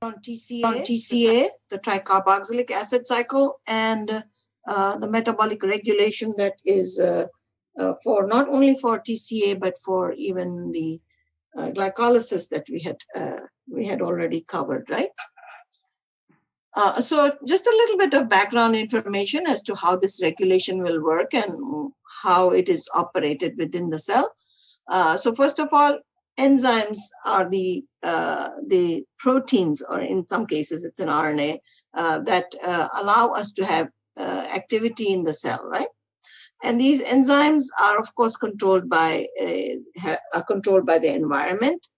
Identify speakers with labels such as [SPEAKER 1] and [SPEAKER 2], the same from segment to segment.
[SPEAKER 1] on TCA, the tricarboxylic acid cycle, and the metabolic regulation that is for not only for TCA but for even the glycolysis that we had already covered, right? So just a little bit of background information as to how this regulation will work and how it is operated within the cell. So first of all, enzymes are the proteins, or in some cases it's an RNA, that allow us to have activity in the cell, right? And these enzymes are, of course, controlled by the environment.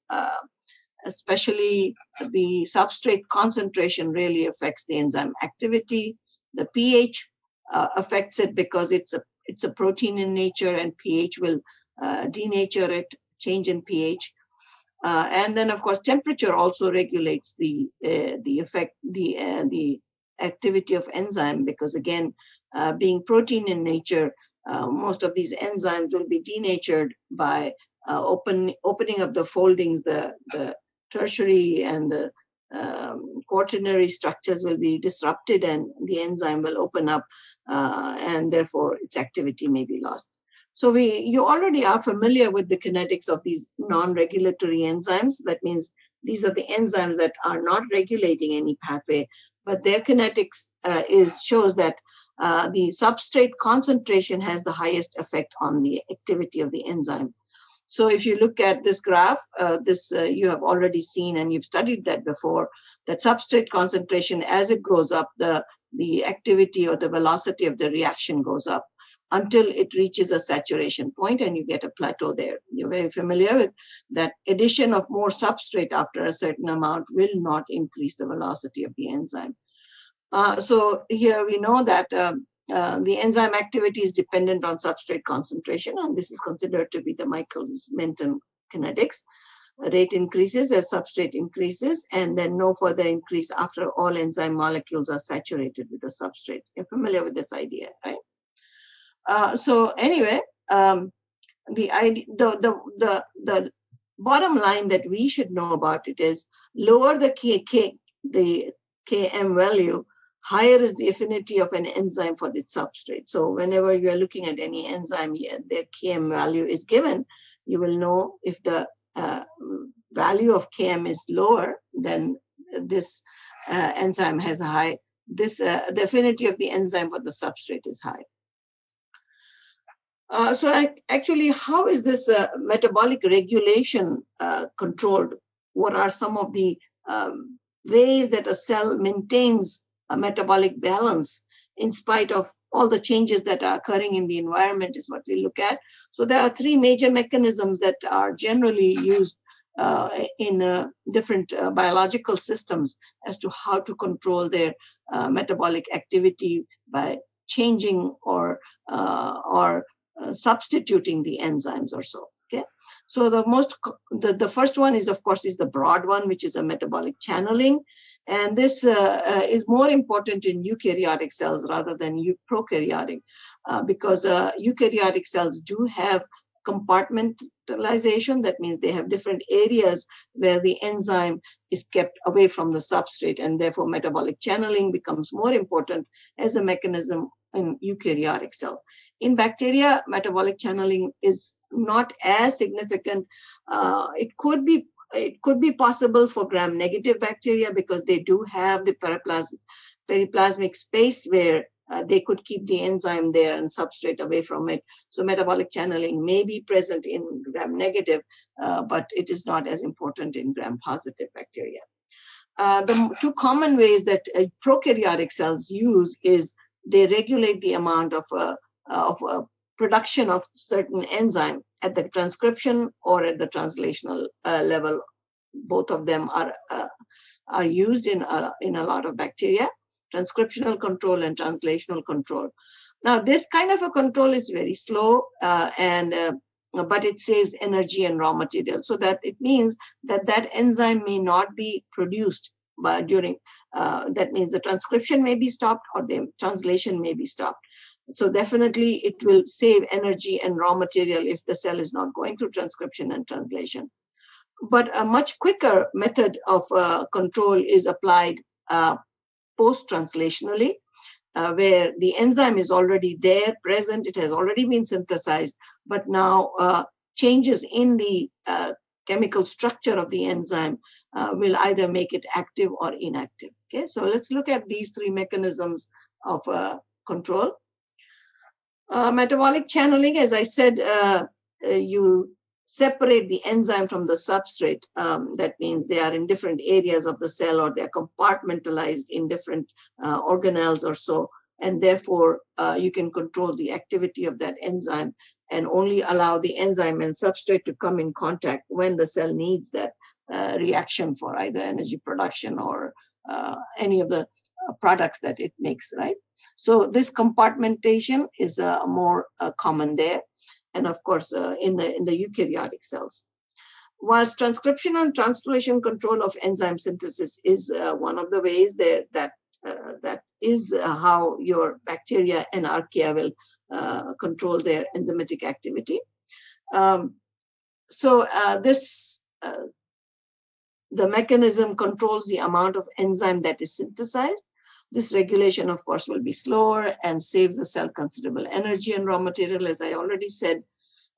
[SPEAKER 1] Especially the substrate concentration really affects the enzyme activity. The pH affects it because it's a protein in nature, and pH will denature it, change in pH. And then, of course, temperature also regulates the activity of enzyme, because again, being protein in nature, most of these enzymes will be denatured by opening up the foldings, the tertiary and the quaternary structures will be disrupted, and the enzyme will open up, and therefore its activity may be lost. So you already are familiar with the kinetics of these non-regulatory enzymes. That means these are the enzymes that are not regulating any pathway, but their kinetics shows that the substrate concentration has the highest effect on the activity of the enzyme. So if you look at this graph, you have already seen, and you've studied that before, that substrate concentration, as it goes up, the activity or the velocity of the reaction goes up until it reaches a saturation point, and you get a plateau there. You're very familiar with that. Addition of more substrate after a certain amount will not increase the velocity of the enzyme. So here we know that the enzyme activity is dependent on substrate concentration, and this is considered to be the Michaelis-Menten kinetics. Rate increases as substrate increases, and then no further increase after all enzyme molecules are saturated with the substrate. You're familiar with this idea, right? So anyway, the bottom line that we should know about it is lower the Km value, higher is the affinity of an enzyme for its substrate. So whenever you are looking at any enzyme here, their Km value is given, you will know if the value of Km is lower, then this enzyme has a high, the affinity of the enzyme for the substrate is high. Actually, how is this metabolic regulation controlled? What are some of the ways that a cell maintains a metabolic balance in spite of all the changes that are occurring in the environment is what we look at. So there are three major mechanisms that are generally used in different biological systems as to how to control their metabolic activity by changing or substituting the enzymes or so. Okay, so the first one is, of course, is the broad one, which is a metabolic channeling, and this is more important in eukaryotic cells rather than prokaryotic, because eukaryotic cells do have compartmentalization. That means they have different areas where the enzyme is kept away from the substrate, and therefore metabolic channeling becomes more important as a mechanism in eukaryotic cell. In bacteria, metabolic channeling is not as significant. It could be possible for gram-negative bacteria because they do have the periplasmic space where they could keep the enzyme there and substrate away from it. So metabolic channeling may be present in gram-negative, but it is not as important in gram-positive bacteria. The two common ways that prokaryotic cells use is they regulate the amount of production of certain enzyme at the transcription or at the translational level. Both of them are used in a lot of bacteria: transcriptional control and translational control. Now, this kind of a control is very slow, but it saves energy and raw material. So that it means that enzyme may not be produced during. That means the transcription may be stopped or the translation may be stopped. So definitely it will save energy and raw material if the cell is not going through transcription and translation. But a much quicker method of control is applied post-translationally, where the enzyme is already there, present, it has already been synthesized, but now changes in the chemical structure of the enzyme will either make it active or inactive. Okay, so let's look at these three mechanisms of control. Metabolic channeling, as I said, you separate the enzyme from the substrate. That means they are in different areas of the cell, or they're compartmentalized in different organelles or so. And therefore, you can control the activity of that enzyme and only allow the enzyme and substrate to come in contact when the cell needs that reaction for either energy production or any of the products that it makes, right? So this compartmentation is more common there, and of course in the eukaryotic cells. Whilst transcription and translation control of enzyme synthesis is one of the ways there that is how your bacteria and archaea will control their enzymatic activity. The mechanism controls the amount of enzyme that is synthesized. This regulation, of course, will be slower and saves the cell considerable energy and raw material, as I already said.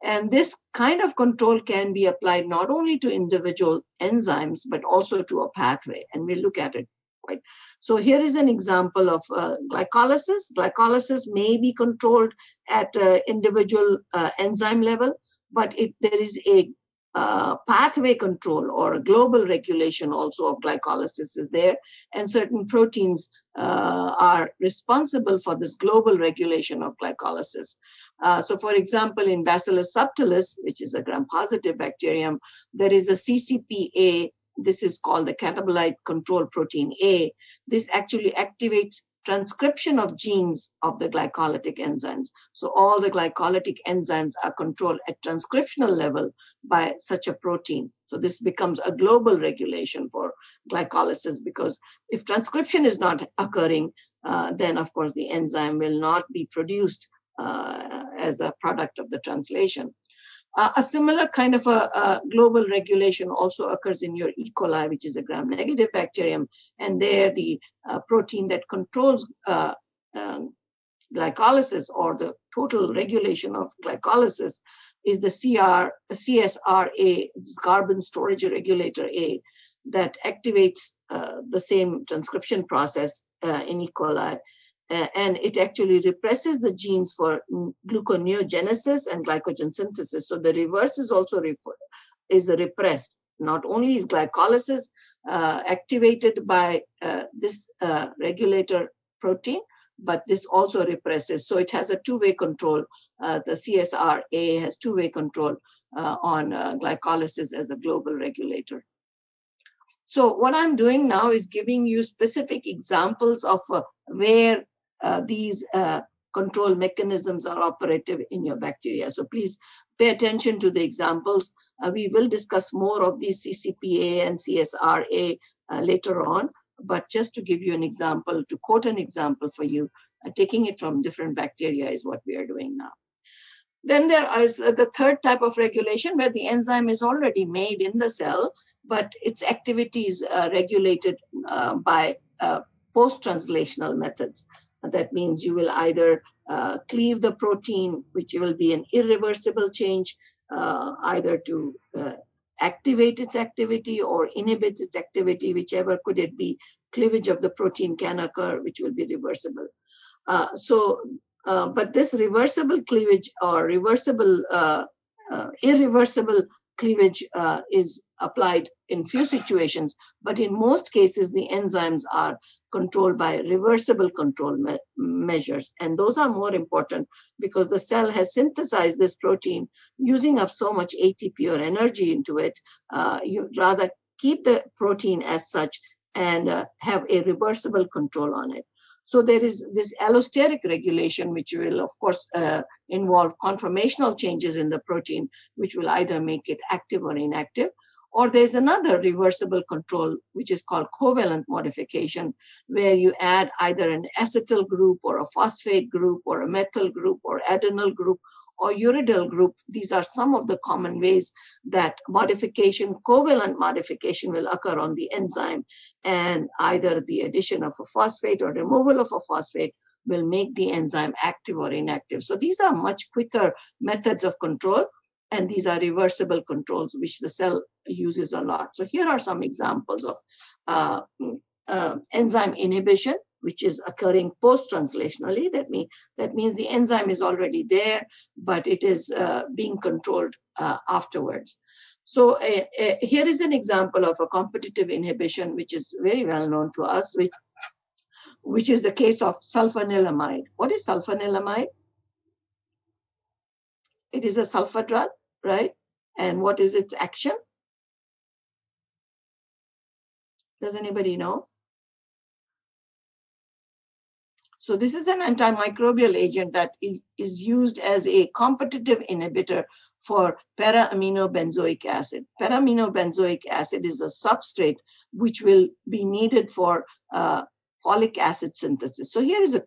[SPEAKER 1] And this kind of control can be applied not only to individual enzymes, but also to a pathway. And we'll look at it. Right? So here is an example of glycolysis. Glycolysis may be controlled at individual enzyme level, but there is a pathway control or a global regulation also of glycolysis is there, and certain proteins are responsible for this global regulation of glycolysis. So for example, in Bacillus subtilis, which is a gram-positive bacterium, there is a CCPA. This is called the catabolite control protein A. This actually activates transcription of genes of the glycolytic enzymes. So all the glycolytic enzymes are controlled at transcriptional level by such a protein. So this becomes a global regulation for glycolysis, because if transcription is not occurring, then of course the enzyme will not be produced as a product of the translation. A similar kind of a global regulation also occurs in your E. coli, which is a gram-negative bacterium. And there the protein that controls glycolysis, or the total regulation of glycolysis, is the CSRA, it's carbon storage regulator A, that activates the same transcription process in E. coli. And it actually represses the genes for gluconeogenesis and glycogen synthesis. So the reverse is also repressed. Not only is glycolysis activated by this regulator protein, but this also represses. So it has a two-way control. The CSRA has two-way control on glycolysis as a global regulator. So what I'm doing now is giving you specific examples of where these control mechanisms are operative in your bacteria. So please pay attention to the examples. We will discuss more of these CCPA and CSRA later on, but just to give you an example, to quote an example for you, taking it from different bacteria is what we are doing now. Then there is the third type of regulation, where the enzyme is already made in the cell, but its activity is regulated by post-translational methods. That means you will either cleave the protein, which will be an irreversible change, either to activate its activity or inhibit its activity, whichever could it be. Cleavage of the protein can occur, which will be reversible. But this reversible cleavage or irreversible cleavage is applied in few situations, but in most cases, the enzymes are controlled by reversible control measures. And those are more important because the cell has synthesized this protein using up so much ATP or energy into it. You rather keep the protein as such and have a reversible control on it. So there is this allosteric regulation, which will, of course, involve conformational changes in the protein, which will either make it active or inactive. Or there's another reversible control, which is called covalent modification, where you add either an acetyl group or a phosphate group or a methyl group or adenyl group, or uridyl group. These are some of the common ways that modification, covalent modification, will occur on the enzyme, and either the addition of a phosphate or removal of a phosphate will make the enzyme active or inactive. So these are much quicker methods of control, and these are reversible controls which the cell uses a lot. So here are some examples of enzyme inhibition, which is occurring post-translationally. That means the enzyme is already there, but it is being controlled afterwards. So here is an example of a competitive inhibition, which is very well known to us, which is the case of sulfonylamide. What is sulfonylamide? It is a sulfur drug, right? And what is its action? Does anybody know? So this is an antimicrobial agent that is used as a competitive inhibitor for para-aminobenzoic acid. Para-aminobenzoic acid is a substrate which will be needed for folic acid synthesis. So here is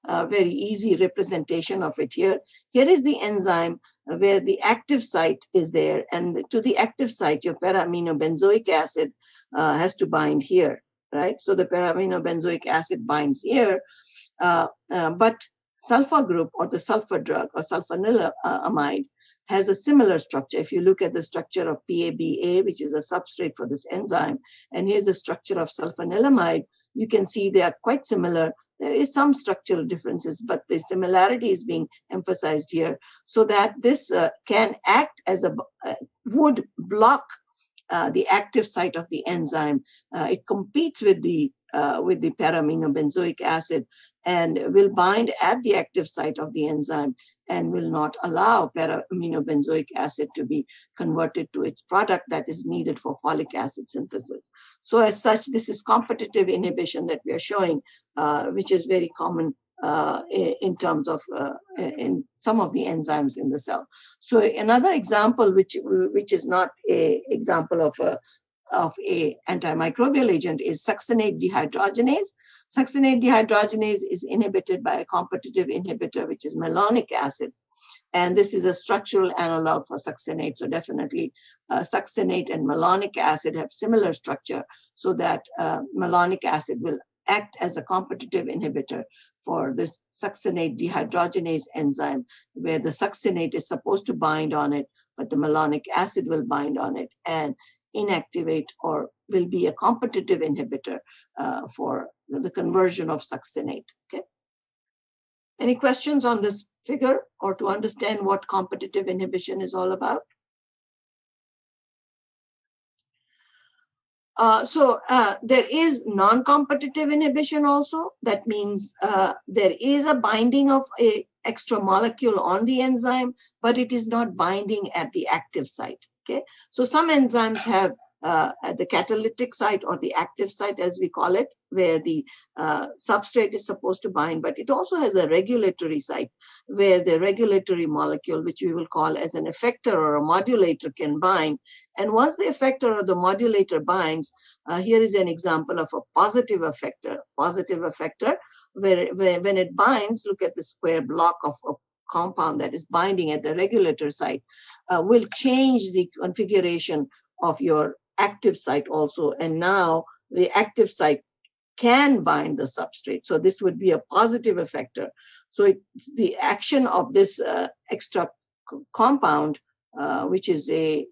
[SPEAKER 1] a very easy representation of it here. Here is the enzyme where the active site is there, and to the active site, your para-aminobenzoic acid has to bind here, right? So the para-aminobenzoic acid binds here, but sulfur group, or the sulfur drug, or sulfonylamide, has a similar structure. If you look at the structure of PABA, which is a substrate for this enzyme, and here's the structure of sulfonylamide, you can see they are quite similar. There is some structural differences, but the similarity is being emphasized here, so that this can act as would block the active site of the enzyme. It competes with the para-aminobenzoic acid and will bind at the active site of the enzyme and will not allow para-aminobenzoic acid to be converted to its product that is needed for folic acid synthesis. So as such, this is competitive inhibition that we are showing, which is very common in terms of in some of the enzymes in the cell. So another example, which is not a example of a antimicrobial agent, is succinate dehydrogenase. Succinate dehydrogenase is inhibited by a competitive inhibitor, which is malonic acid. And this is a structural analog for succinate. So definitely succinate and malonic acid have similar structure, so that malonic acid will act as a competitive inhibitor for this succinate dehydrogenase enzyme, where the succinate is supposed to bind on it, but the malonic acid will bind on it and inactivate, or will be a competitive inhibitor for the conversion of succinate. Okay. Any questions on this figure, or to understand what competitive inhibition is all about? So there is non-competitive inhibition also. That means there is a binding of an extra molecule on the enzyme, but it is not binding at the active site. Okay, so some enzymes have at the catalytic site, or the active site as we call it, where the substrate is supposed to bind, but it also has a regulatory site where the regulatory molecule, which we will call as an effector or a modulator, can bind. And once the effector or the modulator binds, here is an example of a positive effector. Positive effector, where when it binds, look at the square block of a compound that is binding at the regulator site, will change the configuration of your active site also. And now the active site can bind the substrate. So this would be a positive effector. So the action of this extra compound, which is the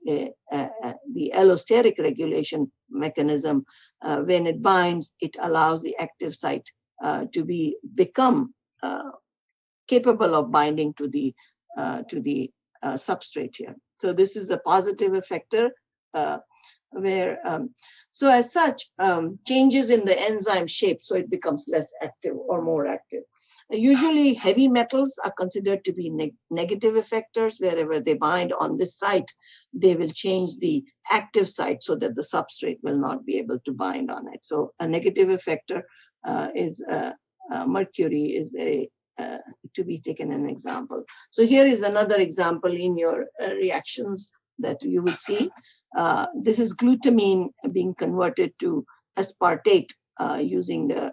[SPEAKER 1] allosteric regulation mechanism, when it binds, it allows the active site to become capable of binding to the substrate here. So this is a positive effector, where so as such, changes in the enzyme shape, so it becomes less active or more active. Usually heavy metals are considered to be negative effectors. Wherever they bind on this site, they will change the active site so that the substrate will not be able to bind on it. So a negative effector is mercury is to be taken an example. So here is another example in your reactions that you would see. This is glutamine being converted to aspartate using the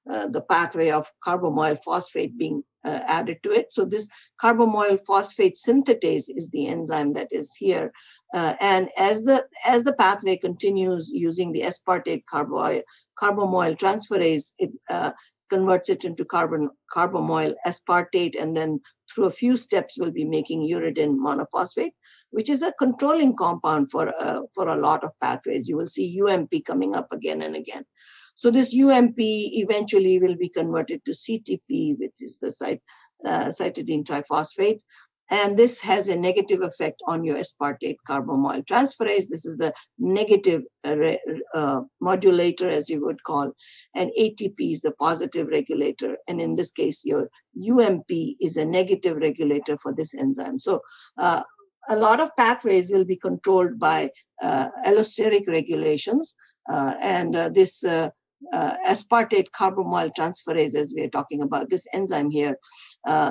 [SPEAKER 1] the pathway of carbamoyl phosphate being added to it. So this carbamoyl phosphate synthetase is the enzyme that is here. And as the pathway continues using the aspartate carbamoyl transferase, it converts it into carbamoyl aspartate, and then through a few steps will be making uridine monophosphate, which is a controlling compound for a lot of pathways. You will see UMP coming up again and again. So this UMP eventually will be converted to CTP, which is the cytidine triphosphate. And this has a negative effect on your aspartate carbamoyl transferase. This is the negative modulator, as you would call, and ATP is the positive regulator. And in this case, your UMP is a negative regulator for this enzyme. So a lot of pathways will be controlled by allosteric regulations, and this aspartate carbamoyl transferase, as we are talking about, this enzyme here,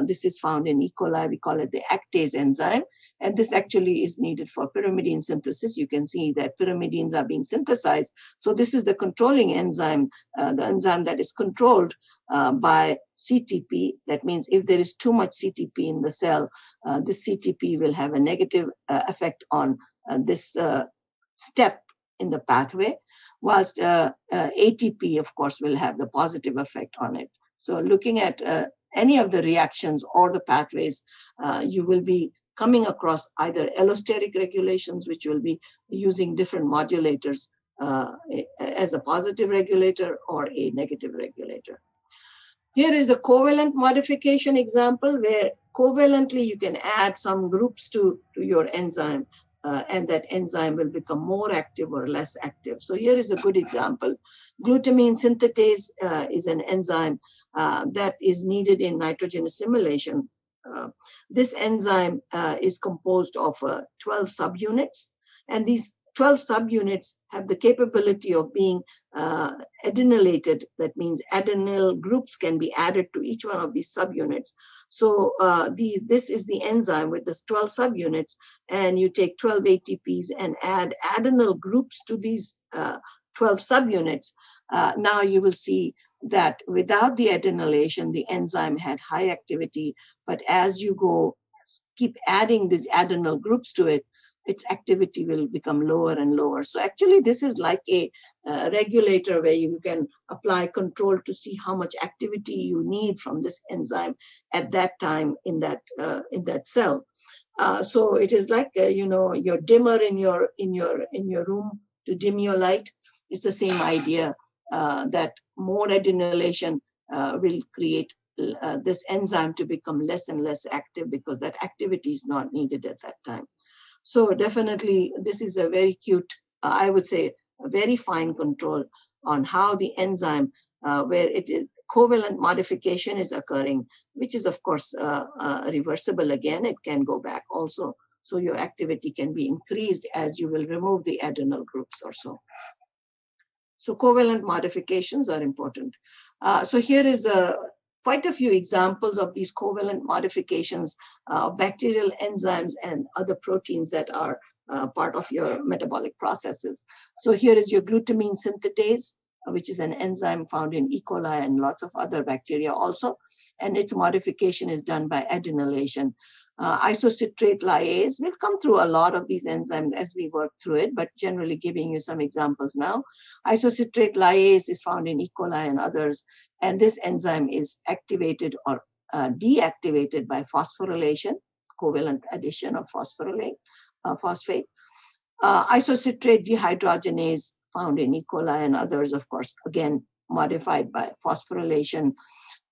[SPEAKER 1] this is found in E. coli. We call it the actase enzyme, and this actually is needed for pyrimidine synthesis. You can see that pyrimidines are being synthesized. So this is the controlling enzyme, the enzyme that is controlled by CTP. That means if there is too much CTP in the cell, this CTP will have a negative effect on this step in the pathway, whilst ATP, of course, will have the positive effect on it. So looking at any of the reactions or the pathways, you will be coming across either allosteric regulations, which will be using different modulators as a positive regulator or a negative regulator. Here is the covalent modification example, where covalently you can add some groups to your enzyme, and that enzyme will become more active or less active. So here is a good example. Glutamine synthetase is an enzyme that is needed in nitrogen assimilation. This enzyme is composed of 12 subunits, and these 12 subunits have the capability of being adenylated. That means adenyl groups can be added to each one of these subunits. So this is the enzyme with the 12 subunits, and you take 12 ATPs and add adenyl groups to these 12 subunits. Now you will see that without the adenylation, the enzyme had high activity, but as you keep adding these adenyl groups to it, its activity will become lower and lower. So actually, this is like a regulator where you can apply control to see how much activity you need from this enzyme at that time in that cell. So it is like your dimmer in your room to dim your light. It's the same idea that more adenylation will create this enzyme to become less and less active, because that activity is not needed at that time. So definitely, this is a very cute, I would say, a very fine control on how the enzyme, where it is covalent modification is occurring, which is of course reversible again. It can go back also. So your activity can be increased as you will remove the adenyl groups or so. So covalent modifications are important. So here is quite a few examples of these covalent modifications of bacterial enzymes and other proteins that are part of your metabolic processes. So here is your glutamine synthetase, which is an enzyme found in E. coli and lots of other bacteria also. And its modification is done by adenylation. Isocitrate Lyase, we'll come through a lot of these enzymes as we work through it, but generally giving you some examples now. Isocitrate Lyase is found in E. coli and others, and this enzyme is activated or deactivated by phosphorylation, covalent addition of phosphate. Isocitrate Dehydrogenase, found in E. coli and others, of course, again, modified by phosphorylation.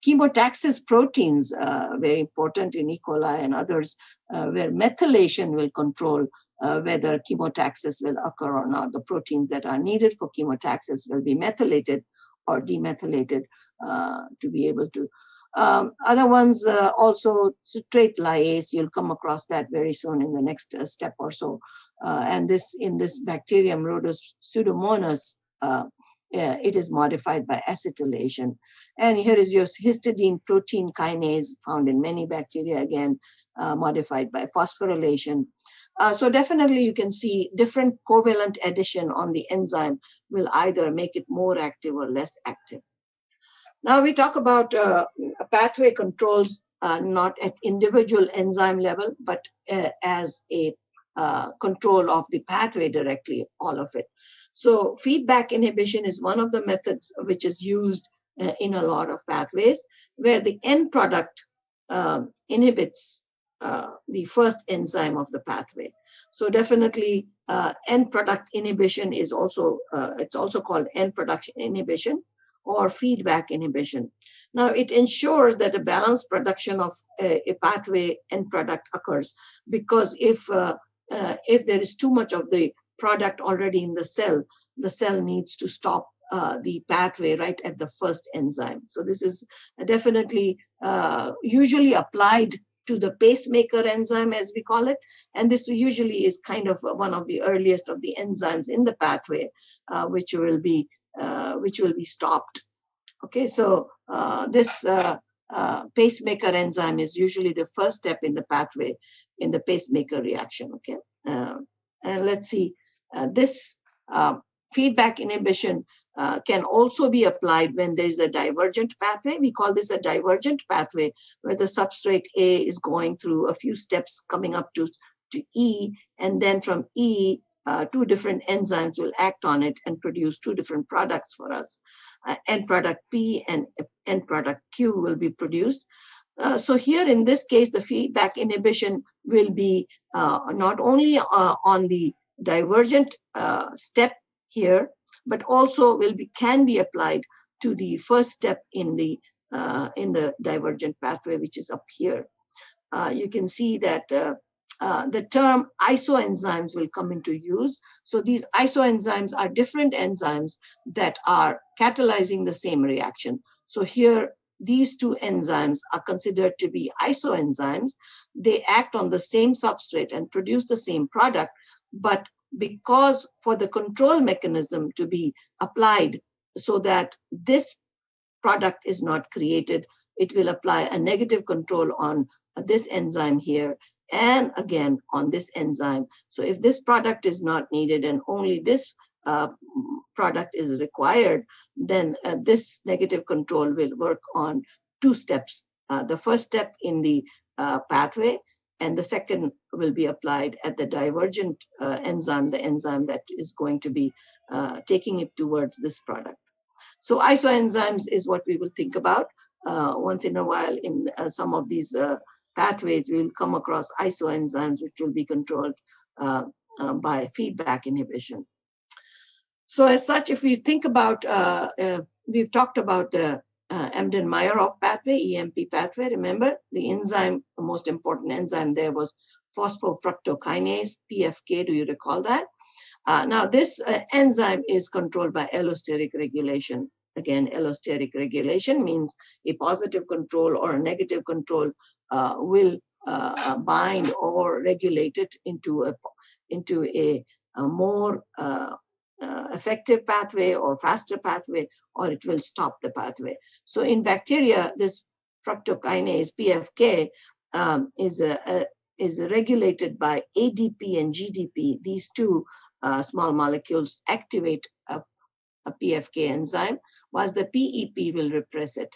[SPEAKER 1] Chemotaxis proteins, very important in E. coli and others, where methylation will control whether chemotaxis will occur or not. The proteins that are needed for chemotaxis will be methylated or demethylated to be able to. Other ones also, citrate lyase, you'll come across that very soon in the next step or so. And in this bacterium, Rhodus pseudomonas, it is modified by acetylation. And here is your histidine protein kinase, found in many bacteria, again, modified by phosphorylation. So definitely you can see different covalent addition on the enzyme will either make it more active or less active. Now we talk about pathway controls, not at individual enzyme level, but as a control of the pathway directly, all of it. So feedback inhibition is one of the methods which is used in a lot of pathways, where the end product inhibits the first enzyme of the pathway. So definitely end product inhibition is also, it's also called end product inhibition or feedback inhibition. Now, it ensures that a balanced production of a pathway end product occurs, because if there is too much of the product already in the cell needs to stop the pathway right at the first enzyme. So this is definitely usually applied to the pacemaker enzyme, as we call it, and this usually is kind of one of the earliest of the enzymes in the pathway, which will be stopped. Okay, so this pacemaker enzyme is usually the first step in the pathway in the pacemaker reaction. Okay, and let's see, this feedback inhibition can also be applied when there is a divergent pathway. We call this a divergent pathway, where the substrate A is going through a few steps coming up to E, and then from E, two different enzymes will act on it and produce two different products for us. End product P and end product Q will be produced. So here in this case, the feedback inhibition will be not only on the divergent step here, but also can be applied to the first step in the divergent pathway, which is up here. You can see that the term isoenzymes will come into use. So these isoenzymes are different enzymes that are catalyzing the same reaction. So here, these two enzymes are considered to be isoenzymes. They act on the same substrate and produce the same product, but because for the control mechanism to be applied so that this product is not created, it will apply a negative control on this enzyme here and again on this enzyme. So if this product is not needed and only this product is required, then this negative control will work on two steps. The first step in the pathway, and the second will be applied at the divergent enzyme, the enzyme that is going to be taking it towards this product. So isoenzymes is what we will think about. Once in a while in some of these pathways, we will come across isoenzymes, which will be controlled by feedback inhibition. So as such, if we think about, we've talked about the Embden-Meyerhof pathway, EMP pathway. Remember, the enzyme, the most important enzyme there was phosphofructokinase, PFK. Do you recall that? Now, this enzyme is controlled by allosteric regulation. Again, allosteric regulation means a positive control or a negative control will bind or regulate it into a more effective pathway or faster pathway, or it will stop the pathway. So in bacteria, this fructokinase, PFK, is regulated by ADP and GDP. These two small molecules activate a PFK enzyme, whilst the PEP will repress it.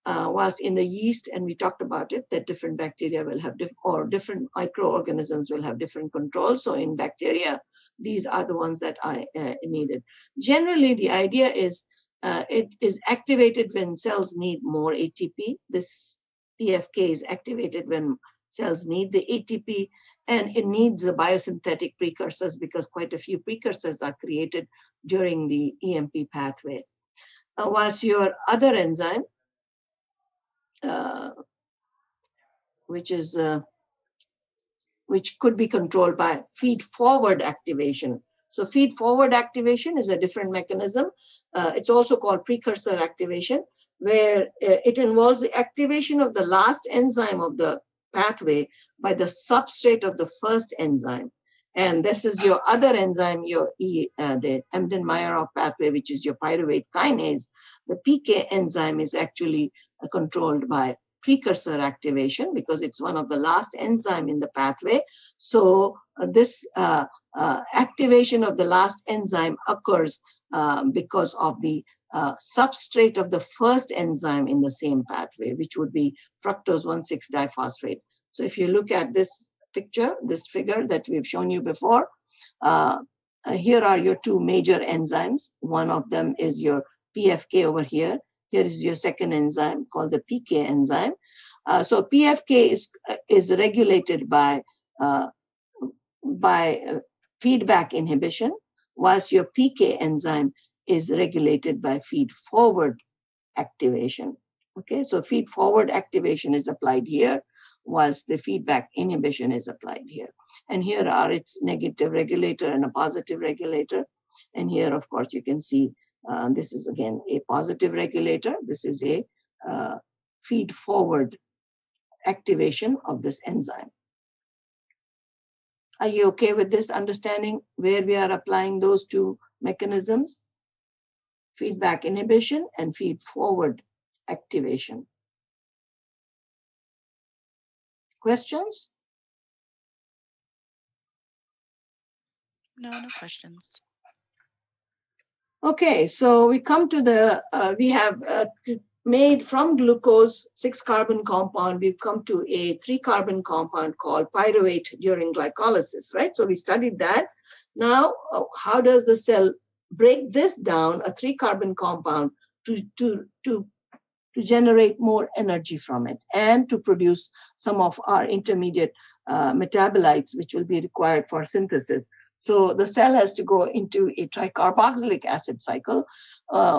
[SPEAKER 1] Whilst in the yeast, and we talked about it, that different bacteria will have different microorganisms will have different controls. So in bacteria, these are the ones that are needed. Generally, the idea is it is activated when cells need more ATP. This PFK is activated when cells need the ATP, and it needs the biosynthetic precursors because quite a few precursors are created during the EMP pathway. Whilst your other enzyme, which could be controlled by feed-forward activation. So feed-forward activation is a different mechanism. It's also called precursor activation, where it involves the activation of the last enzyme of the pathway by the substrate of the first enzyme. And this is your other enzyme, the Embden-Meyerhof pathway, which is your pyruvate kinase. The PK enzyme is actually controlled by precursor activation because it's one of the last enzyme in the pathway. So this activation of the last enzyme occurs because of the substrate of the first enzyme in the same pathway, which would be fructose 1,6-diphosphate. So if you look at this picture, this figure that we've shown you before, here are your two major enzymes. One of them is your PFK over here. Here is your second enzyme called the PK enzyme. So PFK is regulated by feedback inhibition, whilst your PK enzyme is regulated by feed-forward activation. Okay, so feed-forward activation is applied here, whilst the feedback inhibition is applied here. And here are its negative regulator and a positive regulator. And here, of course, you can see this is again a positive regulator. This is a feed-forward activation of this enzyme. Are you okay with this understanding where we are applying those two mechanisms? Feedback inhibition and feed-forward activation. Questions?
[SPEAKER 2] No questions.
[SPEAKER 1] Okay, so we come to the, we have made from glucose 6-carbon compound, we've come to a 3-carbon compound called pyruvate during glycolysis, right? So we studied that. Now, how does the cell break this down, a 3-carbon compound, to generate more energy from it and to produce some of our intermediate metabolites, which will be required for synthesis. So the cell has to go into a tricarboxylic acid cycle,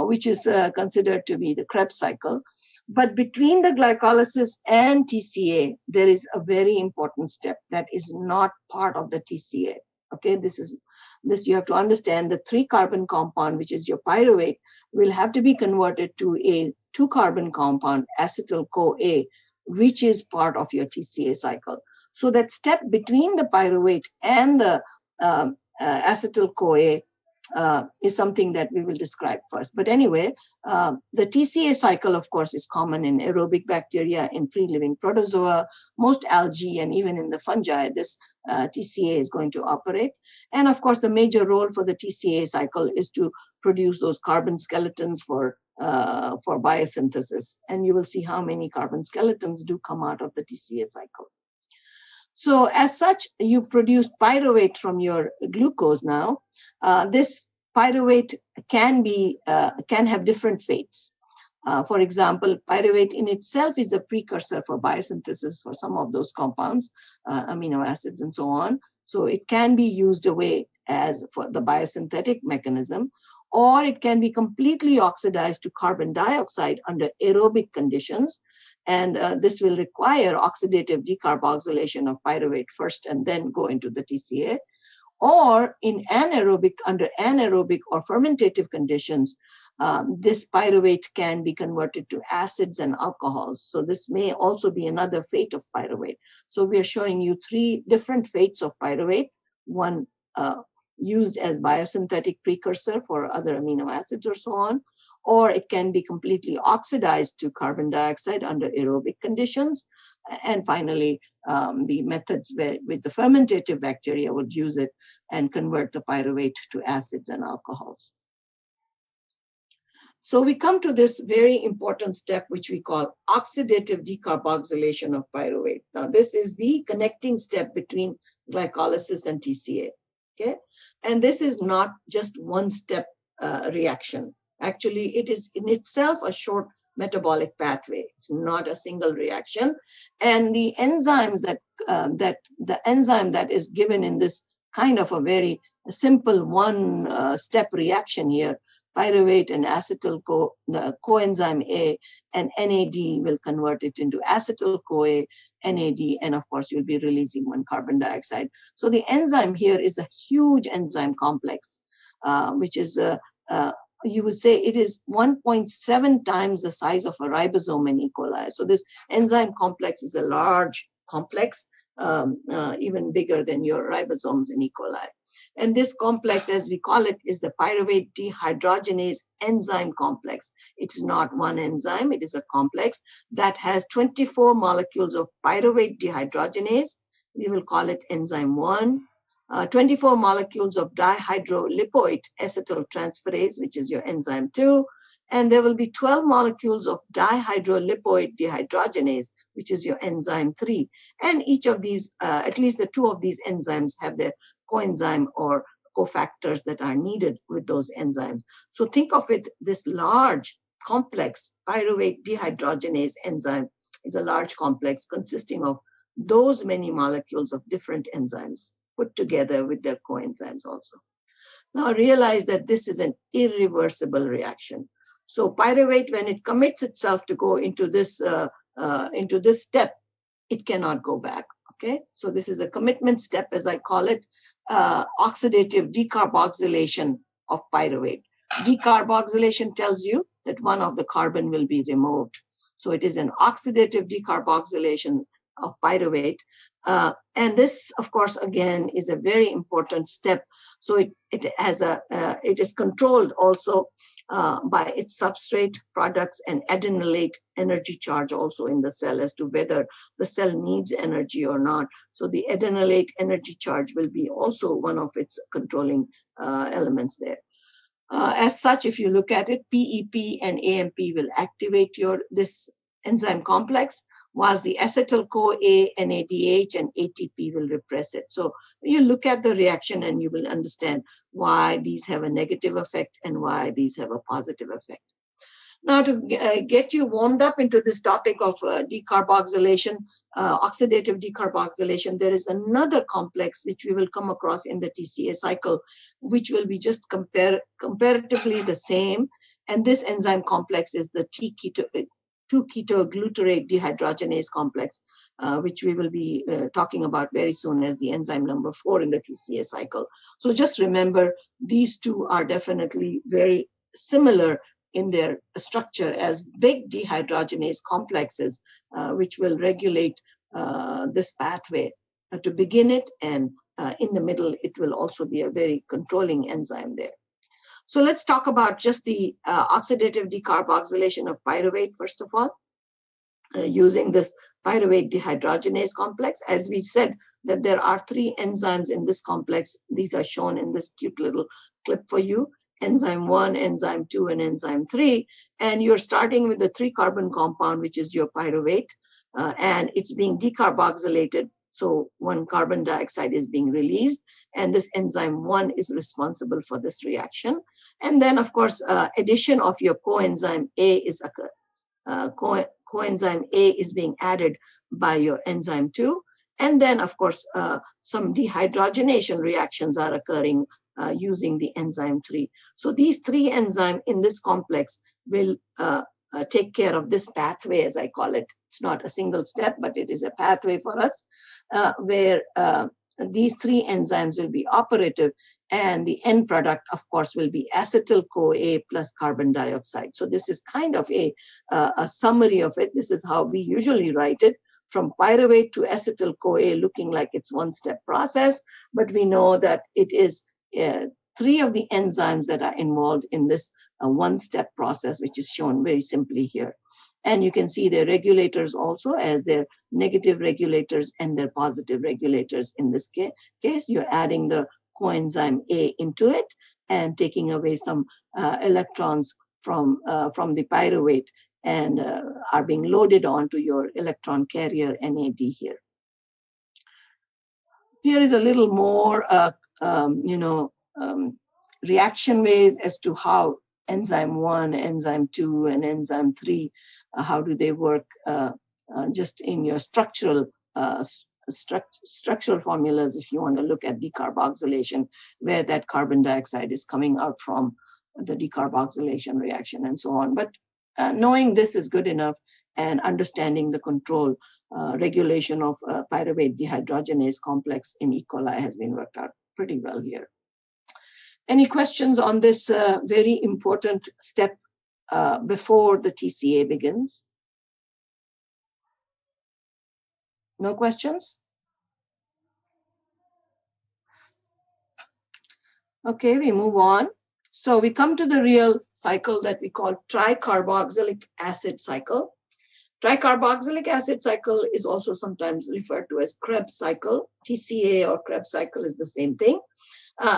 [SPEAKER 1] which is considered to be the Krebs cycle. But between the glycolysis and TCA, there is a very important step that is not part of the TCA. Okay, this you have to understand. The 3-carbon compound, which is your pyruvate, will have to be converted to a 2-carbon compound, acetyl-CoA, which is part of your TCA cycle. So that step between the pyruvate and the acetyl-CoA is something that we will describe first. But anyway, the TCA cycle, of course, is common in aerobic bacteria, in free-living protozoa, most algae, and even in the fungi, this TCA is going to operate. And of course, the major role for the TCA cycle is to produce those carbon skeletons for biosynthesis. And you will see how many carbon skeletons do come out of the TCA cycle. So as such, you've produced pyruvate from your glucose now. This pyruvate can have different fates. For example, pyruvate in itself is a precursor for biosynthesis for some of those compounds, amino acids and so on. So it can be used away as for the biosynthetic mechanism, or it can be completely oxidized to carbon dioxide under aerobic conditions. And this will require oxidative decarboxylation of pyruvate first and then go into the TCA. Or in under anaerobic or fermentative conditions, this pyruvate can be converted to acids and alcohols. So this may also be another fate of pyruvate. So we are showing you 3 different fates of pyruvate. One used as biosynthetic precursor for other amino acids or so on, or it can be completely oxidized to carbon dioxide under aerobic conditions. And finally, the methods with the fermentative bacteria would use it and convert the pyruvate to acids and alcohols. So we come to this very important step, which we call oxidative decarboxylation of pyruvate. Now, this is the connecting step between glycolysis and TCA. Okay, and this is not just one-step reaction. Actually, it is in itself a short metabolic pathway. It's not a single reaction, and the enzymes the enzyme that is given in this kind of a very simple one-step reaction here, pyruvate and acetyl coenzyme A and NAD will convert it into acetyl-CoA, NAD, and of course you'll be releasing 1 carbon dioxide. So the enzyme here is a huge enzyme complex, which is you would say it is 1.7 times the size of a ribosome in E. coli. So this enzyme complex is a large complex, even bigger than your ribosomes in E. coli. And this complex, as we call it, is the pyruvate dehydrogenase enzyme complex. It's not one enzyme, it is a complex that has 24 molecules of pyruvate dehydrogenase. We will call it enzyme 1. 24 molecules of dihydrolipoic acetyltransferase, which is your enzyme 2, And there will be 12 molecules of dihydrolipoid dehydrogenase, which is your enzyme 3. And each of these, at least the 2 of these enzymes have their coenzyme or cofactors that are needed with those enzymes. So think of it, this large complex pyruvate dehydrogenase enzyme is a large complex consisting of those many molecules of different enzymes put together with their coenzymes also. Now realize that this is an irreversible reaction. So pyruvate, when it commits itself to go into this step, it cannot go back. Okay, so this is a commitment step, as I call it, oxidative decarboxylation of pyruvate. Decarboxylation tells you that one of the carbon will be removed. So it is an oxidative decarboxylation of pyruvate. And this, of course, again, is a very important step. So it is controlled also by its substrate products and adenylate energy charge also in the cell as to whether the cell needs energy or not. So the adenylate energy charge will be also one of its controlling elements there. As such, if you look at it, PEP and AMP will activate this enzyme complex, whilst the acetyl-CoA, NADH, and ATP will repress it. So you look at the reaction and you will understand why these have a negative effect and why these have a positive effect. Now, to get you warmed up into this topic of decarboxylation, oxidative decarboxylation, there is another complex which we will come across in the Tca cycle, which will be just comparatively the same. And this enzyme complex is the 2-keto-glutarate dehydrogenase complex, which we will be talking about very soon as the enzyme number 4 in the Tca cycle. So just remember, these two are definitely very similar in their structure as big dehydrogenase complexes, which will regulate this pathway to begin it, and in the middle, it will also be a very controlling enzyme there. So let's talk about just the oxidative decarboxylation of pyruvate, first of all, using this pyruvate dehydrogenase complex. As we said, that there are 3 enzymes in this complex. These are shown in this cute little clip for you. Enzyme 1, enzyme 2, and enzyme 3. And you're starting with the 3-carbon compound, which is your pyruvate, and it's being decarboxylated. So 1 carbon dioxide is being released, and this enzyme 1 is responsible for this reaction. And then, of course, addition of your coenzyme A is coenzyme A is being added by your enzyme 2. And then, of course, some dehydrogenation reactions are occurring using the enzyme 3. So these 3 enzymes in this complex will take care of this pathway, as I call it. It's not a single step, but it is a pathway for us where these 3 enzymes will be operative, and the end product, of course, will be acetyl-CoA plus carbon dioxide. So this is kind of a summary of it. This is how we usually write it, from pyruvate to acetyl-CoA, looking like it's one-step process, but we know that it is 3 of the enzymes that are involved in this one-step process, which is shown very simply here. And you can see their regulators also as their negative regulators and their positive regulators. In this case, you're adding the coenzyme A into it and taking away some electrons from the pyruvate, and are being loaded onto your electron carrier NAD here. Here is a little more, reaction ways as to how enzyme 1, enzyme 2, and enzyme 3, how do they work just in your structural formulas, if you want to look at decarboxylation, where that carbon dioxide is coming out from the decarboxylation reaction and so on. But knowing this is good enough, and understanding the control regulation of pyruvate dehydrogenase complex in E. coli has been worked out pretty well here. Any questions on this very important step before the TCA begins? No questions? Okay, we move on. So we come to the real cycle that we call tricarboxylic acid cycle. Tricarboxylic acid cycle is also sometimes referred to as Krebs cycle. TCA or Krebs cycle is the same thing.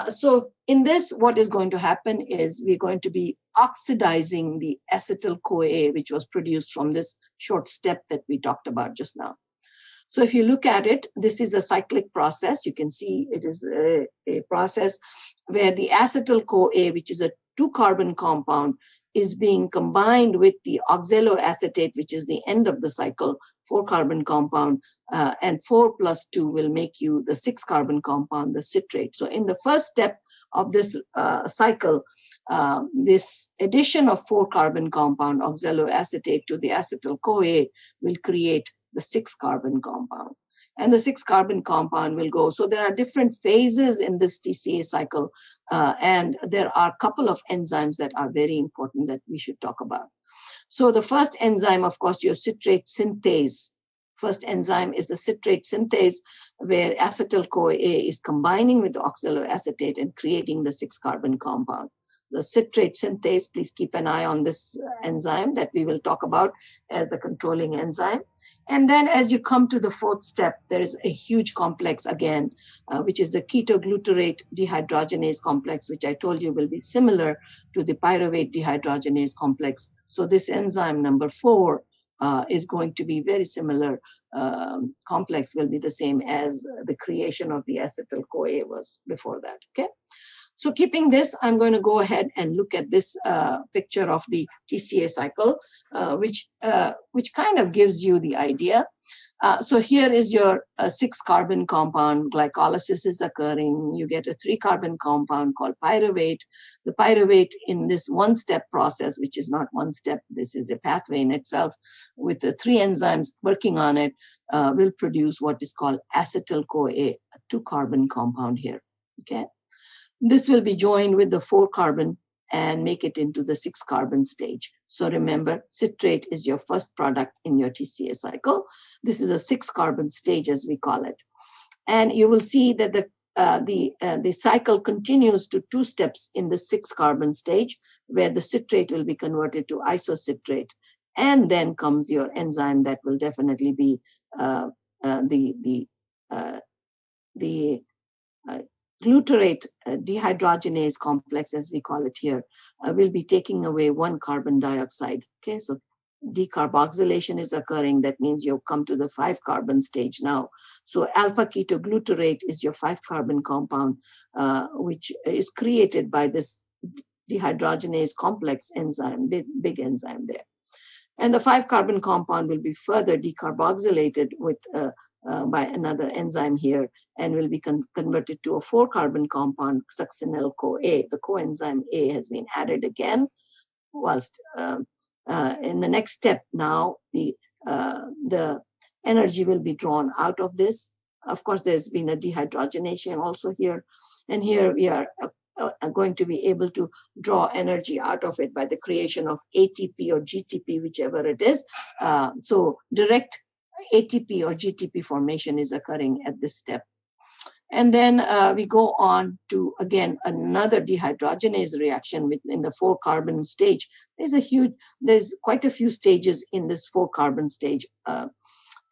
[SPEAKER 1] So in this, what is going to happen is we're going to be oxidizing the acetyl-CoA, which was produced from this short step that we talked about just now. So if you look at it, this is a cyclic process. You can see it is a process where the acetyl-CoA, which is a 2-carbon compound, is being combined with the oxaloacetate, which is the end of the cycle, 4-carbon compound, and 4 plus 2 will make you the 6-carbon compound, the citrate. So in the first step of this cycle, this addition of 4-carbon compound, oxaloacetate, to the acetyl-CoA will create the 6-carbon compound. And the 6-carbon compound will go. So there are different phases in this TCA cycle, and there are a couple of enzymes that are very important that we should talk about. So the first enzyme, of course, your citrate synthase. First enzyme is the citrate synthase, where acetyl-CoA is combining with the oxaloacetate and creating the 6-carbon compound. The citrate synthase, please keep an eye on this enzyme that we will talk about as the controlling enzyme. And then as you come to the fourth step, there is a huge complex again, which is the ketoglutarate dehydrogenase complex, which I told you will be similar to the pyruvate dehydrogenase complex. So this enzyme number 4 is going to be very similar. Complex will be the same as the creation of the acetyl-CoA was before that, okay? So keeping this, I'm going to go ahead and look at this picture of the TCA cycle, which kind of gives you the idea. So here is your 6-carbon compound. Glycolysis is occurring. You get a 3-carbon compound called pyruvate. The pyruvate in this one-step process, which is not one step, this is a pathway in itself, with the 3 enzymes working on it, will produce what is called acetyl-CoA, a 2-carbon compound here, okay? This will be joined with the 4-carbon and make it into the 6-carbon stage. So remember, citrate is your first product in your TCA cycle. This is a 6-carbon stage, as we call it. And you will see that the cycle continues to 2 steps in the 6-carbon stage, where the citrate will be converted to isocitrate. And then comes your enzyme that will definitely be glutarate dehydrogenase complex, as we call it here, will be taking away 1 carbon dioxide. Okay, so decarboxylation is occurring. That means you've come to the 5-carbon stage now. So alpha ketoglutarate is your 5-carbon compound, which is created by this dehydrogenase complex enzyme, big enzyme there. And the 5-carbon compound will be further decarboxylated with by another enzyme here, and will be converted to a 4-carbon compound, succinyl-CoA. The coenzyme A has been added again, whilst in the next step now, the energy will be drawn out of this. Of course, there's been a dehydrogenation also here, and here we are going to be able to draw energy out of it by the creation of ATP or GTP, whichever it is. So direct ATP or GTP formation is occurring at this step. And then we go on to, again, another dehydrogenase reaction in the 4-carbon stage. There's quite a few stages in this 4-carbon stage.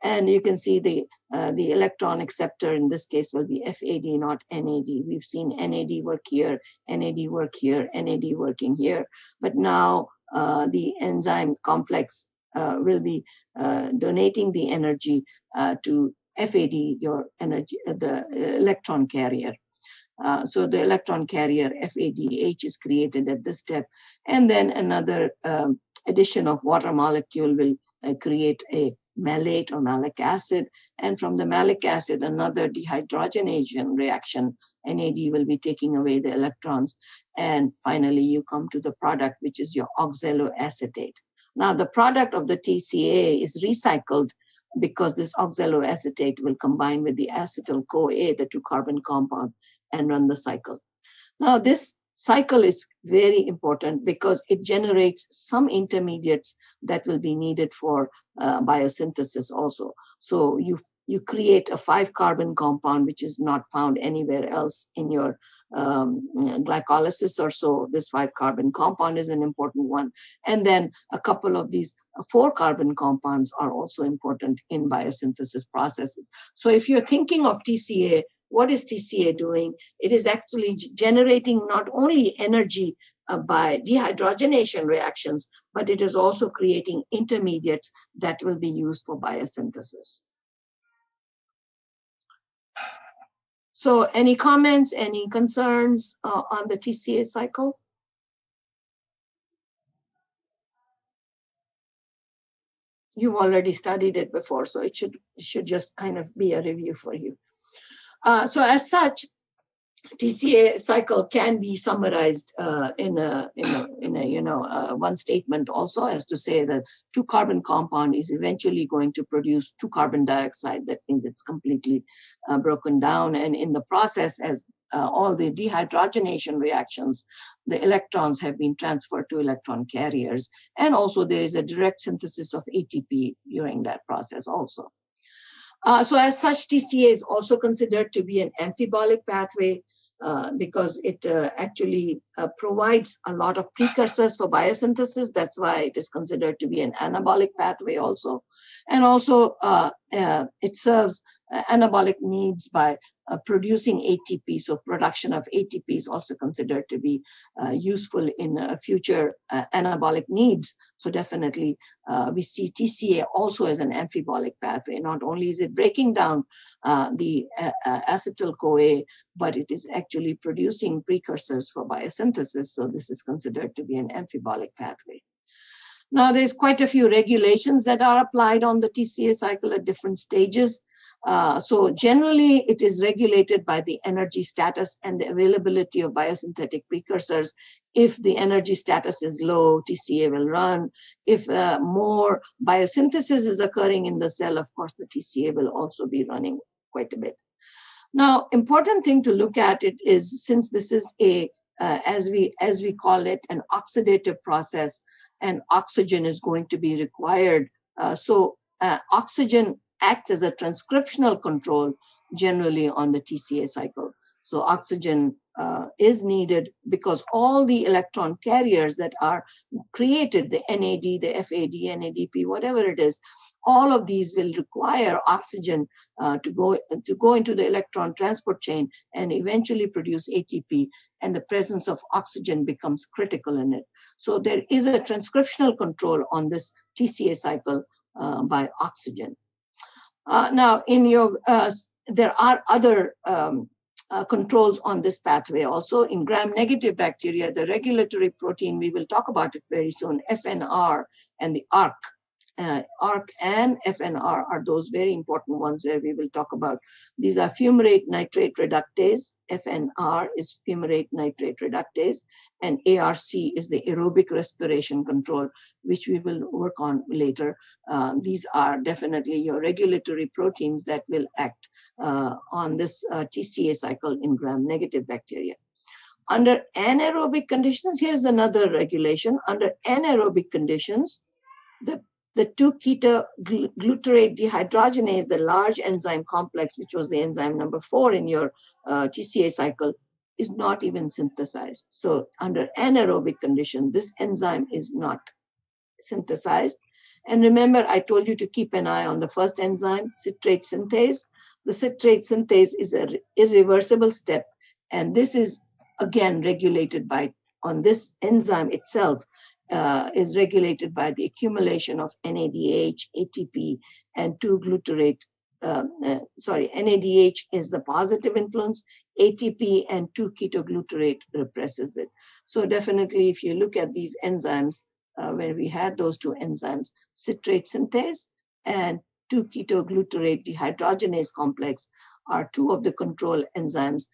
[SPEAKER 1] And you can see the electron acceptor in this case will be FAD, not NAD. We've seen NAD work here, NAD work here, NAD working here. But now the enzyme complex will be donating the energy to FAD, your energy, the electron carrier. So the electron carrier FADH is created at this step. And then another addition of water molecule will create a malate or malic acid. And from the malic acid, another dehydrogenation reaction, NAD will be taking away the electrons. And finally, you come to the product, which is your oxaloacetate. Now, the product of the TCA is recycled because this oxaloacetate will combine with the acetyl-CoA, the 2-carbon compound, and run the cycle. Now, this cycle is very important because it generates some intermediates that will be needed for biosynthesis also. So you create a 5-carbon compound, which is not found anywhere else in your glycolysis or so. This 5-carbon compound is an important one. And then a couple of these 4-carbon compounds are also important in biosynthesis processes. So if you're thinking of TCA, what is TCA doing? It is actually generating not only energy by dehydrogenation reactions, but it is also creating intermediates that will be used for biosynthesis. So any comments, any concerns on the TCA cycle? You've already studied it before, so it should just kind of be a review for you. So as such, TCA cycle can be summarized in a one statement also, as to say that 2-carbon compound is eventually going to produce 2-carbon dioxide. That means it's completely broken down, and in the process, as all the dehydrogenation reactions, the electrons have been transferred to electron carriers, and also there is a direct synthesis of ATP during that process also. So as such, TCA is also considered to be an amphibolic pathway because it actually provides a lot of precursors for biosynthesis. That's why it is considered to be an anabolic pathway also. And also it serves anabolic needs by producing ATP. So production of ATP is also considered to be useful in future anabolic needs. So definitely we see TCA also as an amphibolic pathway. Not only is it breaking down the acetyl-CoA, but it is actually producing precursors for biosynthesis. So this is considered to be an amphibolic pathway. Now, there's quite a few regulations that are applied on the TCA cycle at different stages. So generally, it is regulated by the energy status and the availability of biosynthetic precursors. If the energy status is low, TCA will run. If more biosynthesis is occurring in the cell, of course, the TCA will also be running quite a bit. Now, important thing to look at it is, since this is a, as we call it, an oxidative process, and oxygen is going to be required. Oxygen acts as a transcriptional control generally on the TCA cycle. So oxygen is needed because all the electron carriers that are created, the NAD, the FAD, NADP, whatever it is, all of these will require oxygen to go into the electron transport chain and eventually produce ATP, and the presence of oxygen becomes critical in it. So there is a transcriptional control on this TCA cycle by oxygen. Now, there are other controls on this pathway also. In gram-negative bacteria, the regulatory protein, we will talk about it very soon, FNR and the ARC. ARC and FNR are those very important ones where we will talk about. These are fumarate nitrate reductase. FNR is fumarate nitrate reductase, and ARC is the aerobic respiration control, which we will work on later. These are definitely your regulatory proteins that will act on this TCA cycle in gram-negative bacteria. Under anaerobic conditions, here's another regulation. Under anaerobic conditions, the 2-keto-glutarate dehydrogenase, the large enzyme complex, which was the enzyme number 4 in your TCA cycle, is not even synthesized. So under anaerobic condition, this enzyme is not synthesized. And remember, I told you to keep an eye on the first enzyme, citrate synthase. The citrate synthase is an irreversible step, and this is again regulated by, on this enzyme itself, is regulated by the accumulation of NADH, ATP, and 2-glutarate. NADH is the positive influence, ATP and 2-ketoglutarate represses it. So definitely, if you look at these enzymes, where we had those two enzymes, citrate synthase and 2-ketoglutarate dehydrogenase complex are two of the control enzymes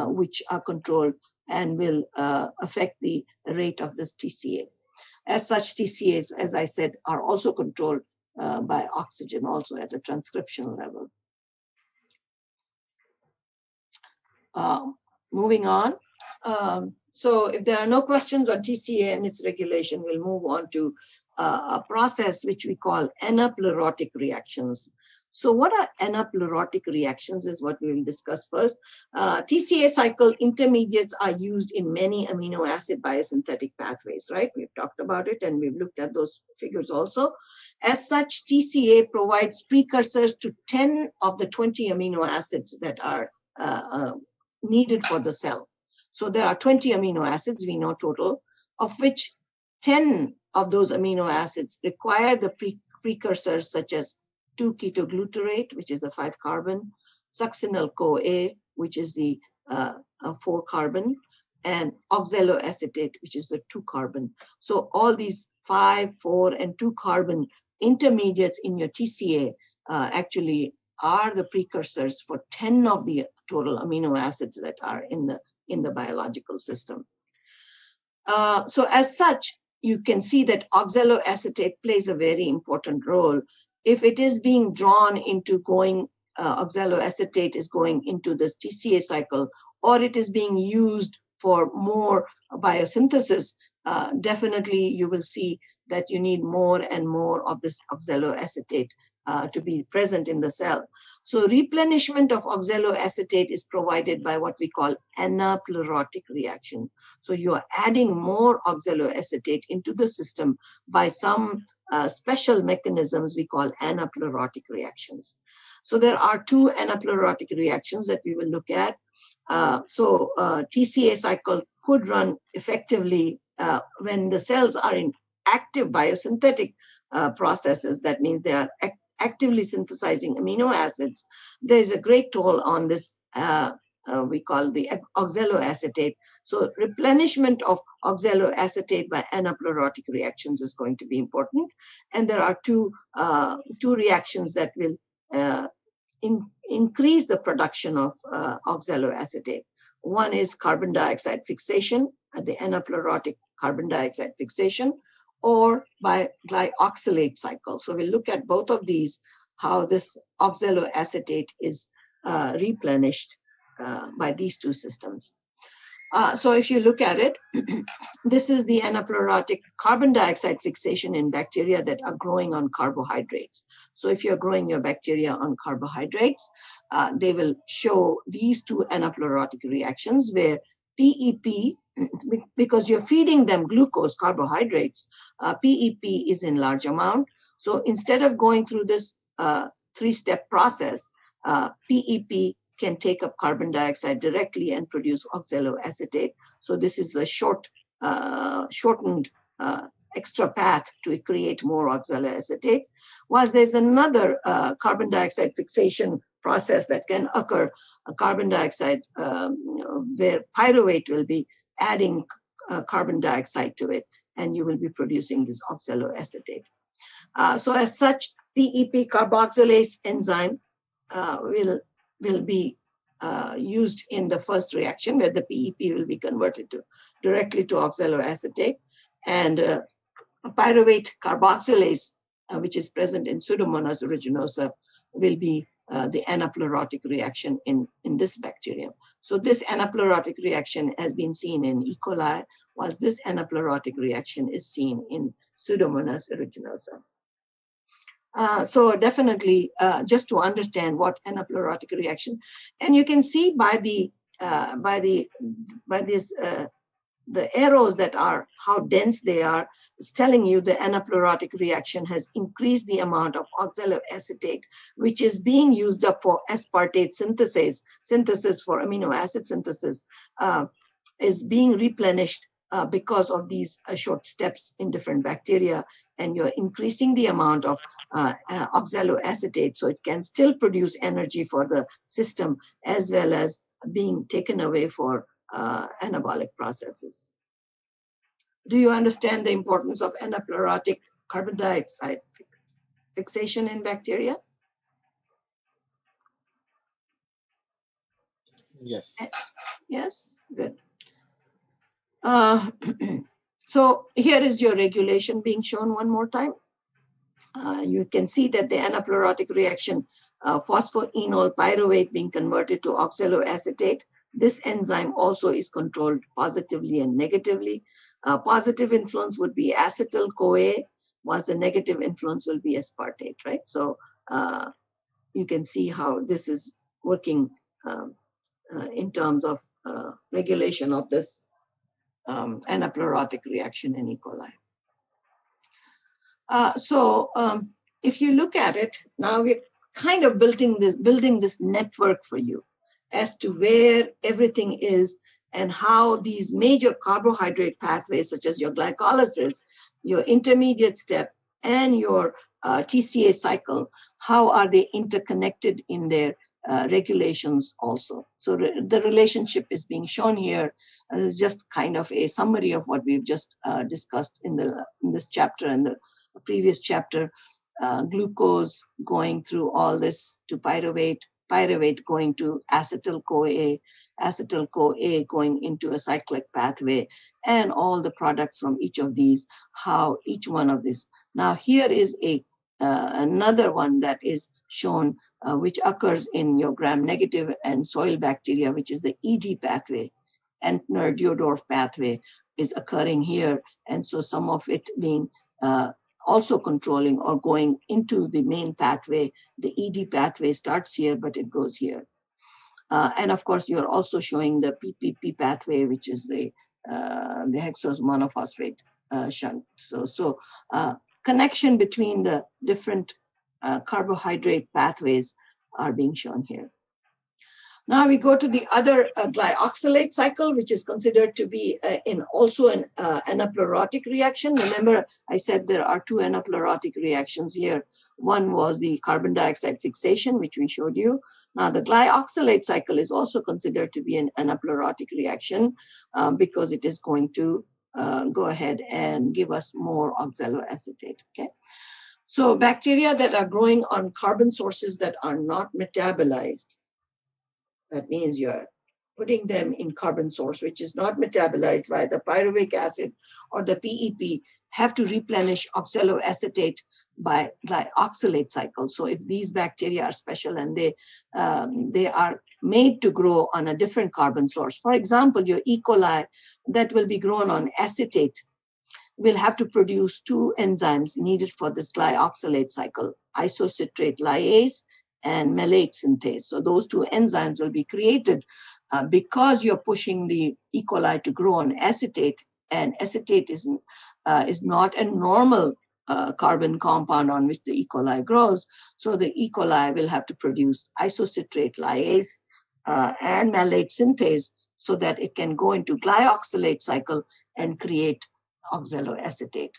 [SPEAKER 1] which are controlled and will affect the rate of this TCA. As such, TCAs, as I said, are also controlled by oxygen, also at a transcription level. Moving on. So if there are no questions on TCA and its regulation, we'll move on to a process which we call anaplerotic reactions. So what are anaplerotic reactions is what we will discuss first. TCA cycle intermediates are used in many amino acid biosynthetic pathways, right? We've talked about it and we've looked at those figures also. As such, TCA provides precursors to 10 of the 20 amino acids that are needed for the cell. So there are 20 amino acids, we know total, of which 10 of those amino acids require the precursors such as 2-ketoglutarate, which is a 5-carbon, succinyl-CoA, which is the 4-carbon, and oxaloacetate, which is the 2-carbon. So all these 5, 4, and 2-carbon intermediates in your TCA actually are the precursors for 10 of the total amino acids that are in the biological system. So as such, you can see that oxaloacetate plays a very important role. If it is being drawn into going, oxaloacetate is going into this TCA cycle, or it is being used for more biosynthesis, definitely you will see that you need more and more of this oxaloacetate to be present in the cell. So replenishment of oxaloacetate is provided by what we call anaplerotic reaction. So you are adding more oxaloacetate into the system by some special mechanisms we call anaplerotic reactions. So there are 2 anaplerotic reactions that we will look at. Tca cycle could run effectively when the cells are in active biosynthetic processes. That means they are actively synthesizing amino acids. There is a great toll on this we call the oxaloacetate. So replenishment of oxaloacetate by anaplerotic reactions is going to be important. And there are two reactions that will increase the production of oxaloacetate. One is carbon dioxide fixation, the anaplerotic carbon dioxide fixation, or by glyoxalate cycle. So we'll look at both of these, how this oxaloacetate is replenished by these 2 systems. So if you look at it, this is the anaplerotic carbon dioxide fixation in bacteria that are growing on carbohydrates. So if you're growing your bacteria on carbohydrates, they will show these 2 anaplerotic reactions where PEP, because you're feeding them glucose, carbohydrates, PEP is in large amount. So instead of going through this 3-step process, PEP can take up carbon dioxide directly and produce oxaloacetate. So this is a shortened extra path to create more oxaloacetate. Whilst there's another carbon dioxide fixation process that can occur, a carbon dioxide where pyruvate will be adding carbon dioxide to it, and you will be producing this oxaloacetate. So as such, PEP carboxylase enzyme will be used in the first reaction where the PEP will be converted directly to oxaloacetate, and pyruvate carboxylase, which is present in Pseudomonas aeruginosa, will be the anaplerotic reaction in this bacterium. So this anaplerotic reaction has been seen in E. coli, whilst this anaplerotic reaction is seen in Pseudomonas aeruginosa. So definitely, just to understand what anaplerotic reaction, and you can see by the arrows that are how dense they are, it's telling you the anaplerotic reaction has increased the amount of oxaloacetate, which is being used up for aspartate synthesis for amino acid synthesis, is being replenished because of these short steps in different bacteria, and you're increasing the amount of oxaloacetate so it can still produce energy for the system as well as being taken away for anabolic processes. Do you understand the importance of anaplerotic carbon dioxide fixation in bacteria?
[SPEAKER 3] Yes.
[SPEAKER 1] Yes, good. So here is your regulation being shown one more time. You can see that the anaplerotic reaction, phosphoenol pyruvate being converted to oxaloacetate. This enzyme also is controlled positively and negatively. Positive influence would be acetyl-CoA, whilst the negative influence will be aspartate, right? So you can see how this is working in terms of regulation of this anaplerotic reaction in E. coli. If you look at it, now we're kind of building this network for you. as to where everything is and how these major carbohydrate pathways, such as your glycolysis, your intermediate step, and your TCA cycle, how are they interconnected in their regulations also. So the relationship is being shown here. This is just kind of a summary of what we've just discussed in this chapter and the previous chapter. Glucose going through all this to pyruvate, pyruvate going to acetyl-CoA, acetyl-CoA going into a cyclic pathway, and all the products from each of these, how each one of these. Now here is another one that is shown, which occurs in your gram-negative and soil bacteria, which is the ED pathway. Entner-Diodorf pathway is occurring here, and so some of it being also controlling or going into the main pathway. The ED pathway starts here, but it goes here. And of course, you're also showing the PPP pathway, which is the hexose monophosphate shunt. So connection between the different carbohydrate pathways are being shown here. Now we go to the other glyoxalate cycle, which is considered to be also an anaplerotic reaction. Remember, I said there are two anaplerotic reactions here. One was the carbon dioxide fixation, which we showed you. Now the glyoxalate cycle is also considered to be an anaplerotic reaction because it is going to go ahead and give us more oxaloacetate. Okay. So bacteria that are growing on carbon sources that are not metabolized, that means you're putting them in carbon source, which is not metabolized by the pyruvic acid or the PEP, have to replenish oxaloacetate by glyoxalate cycle. So if these bacteria are special and they are made to grow on a different carbon source, for example, your E. coli that will be grown on acetate will have to produce two enzymes needed for this glyoxalate cycle, isocitrate lyase and malate synthase. So those two enzymes will be created because you're pushing the E. coli to grow on acetate, and acetate is not a normal carbon compound on which the E. coli grows. So the E. coli will have to produce isocitrate lyase and malate synthase so that it can go into glyoxalate cycle and create oxaloacetate.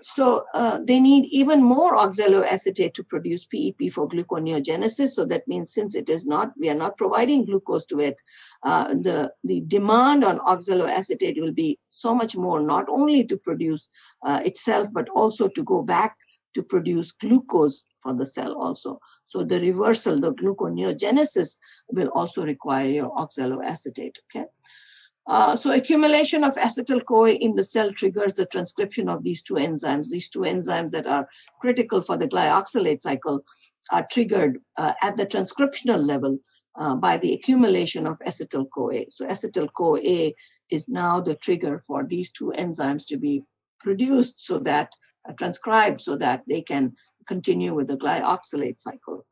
[SPEAKER 1] So they need even more oxaloacetate to produce PEP for gluconeogenesis. So that means since it is not, we are not providing glucose to it, the demand on oxaloacetate will be so much more, not only to produce itself, but also to go back to produce glucose for the cell also. So the reversal, the gluconeogenesis will also require your oxaloacetate, okay? So accumulation of acetyl-CoA in the cell triggers the transcription of these two enzymes. These two enzymes that are critical for the glyoxalate cycle are triggered at the transcriptional level by the accumulation of acetyl-CoA. So acetyl-CoA is now the trigger for these two enzymes to be produced so that, transcribed so that they can continue with the glyoxalate cycle.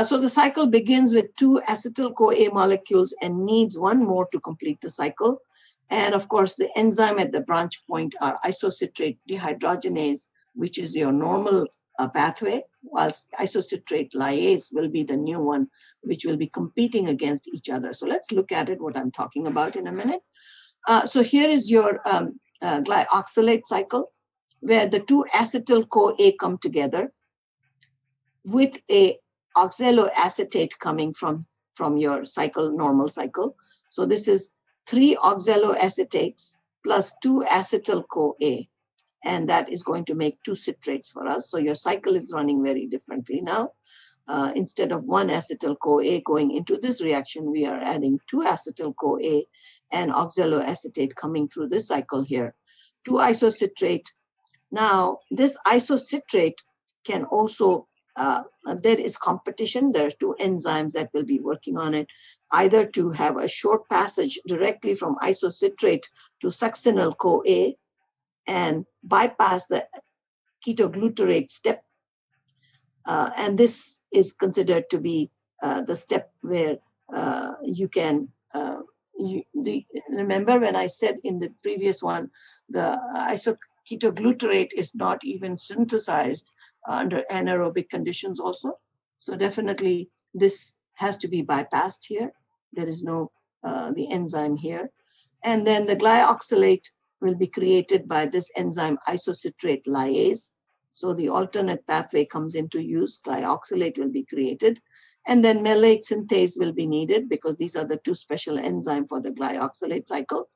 [SPEAKER 1] So the cycle begins with two acetyl-CoA molecules and needs one more to complete the cycle. And of course, the enzyme at the branch point are isocitrate dehydrogenase, which is your normal pathway, whilst isocitrate lyase will be the new one, which will be competing against each other. So let's look at it, what I'm talking about in a minute. So here is your glyoxalate cycle, where the two acetyl-CoA come together with a oxaloacetate coming from your cycle, normal cycle. So this is 3 oxaloacetates plus 2 acetyl-CoA, and that is going to make 2 citrates for us. So your cycle is running very differently now. Instead of 1 acetyl-CoA going into this reaction, we are adding 2 acetyl-CoA and oxaloacetate coming through this cycle here. 2 isocitrate. Now, this isocitrate can also there is competition. There are 2 enzymes that will be working on it, either to have a short passage directly from isocitrate to succinyl-CoA and bypass the ketoglutarate step. And this is considered to be the step where you can, remember when I said in the previous one, the ketoglutarate is not even synthesized under anaerobic conditions also. So definitely this has to be bypassed here. There is no the enzyme here. And then the glyoxalate will be created by this enzyme Isocitrate Lyase. So the alternate pathway comes into use. Glyoxalate will be created. And then malate synthase will be needed because these are the two special enzymes for the glyoxalate cycle.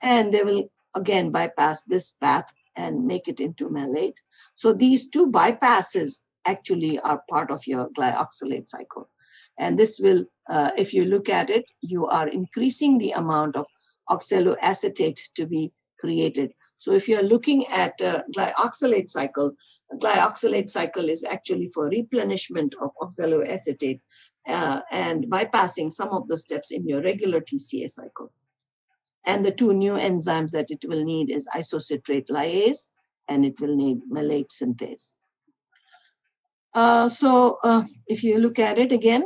[SPEAKER 1] And they will again bypass this path and make it into malate. So these two bypasses actually are part of your glyoxalate cycle. And this will, if you look at it, you are increasing the amount of oxaloacetate to be created. So if you're looking at a glyoxalate cycle is actually for replenishment of oxaloacetate and bypassing some of the steps in your regular Tca cycle. And the two new enzymes that it will need is isocitrate lyase, and it will need malate synthase. If you look at it again,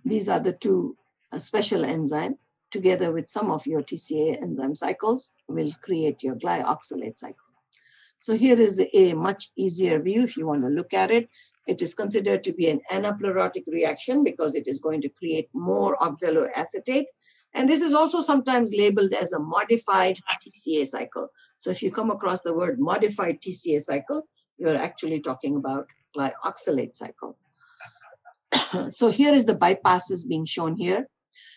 [SPEAKER 1] these are the two special enzymes together with some of your Tca enzyme cycles will create your glyoxalate cycle. So here is a much easier view if you want to look at it. It is considered to be an anaplerotic reaction because it is going to create more oxaloacetate. And this is also sometimes labeled as a modified Tca cycle. So if you come across the word modified Tca cycle, you're actually talking about glyoxalate cycle. So here is the bypasses being shown here.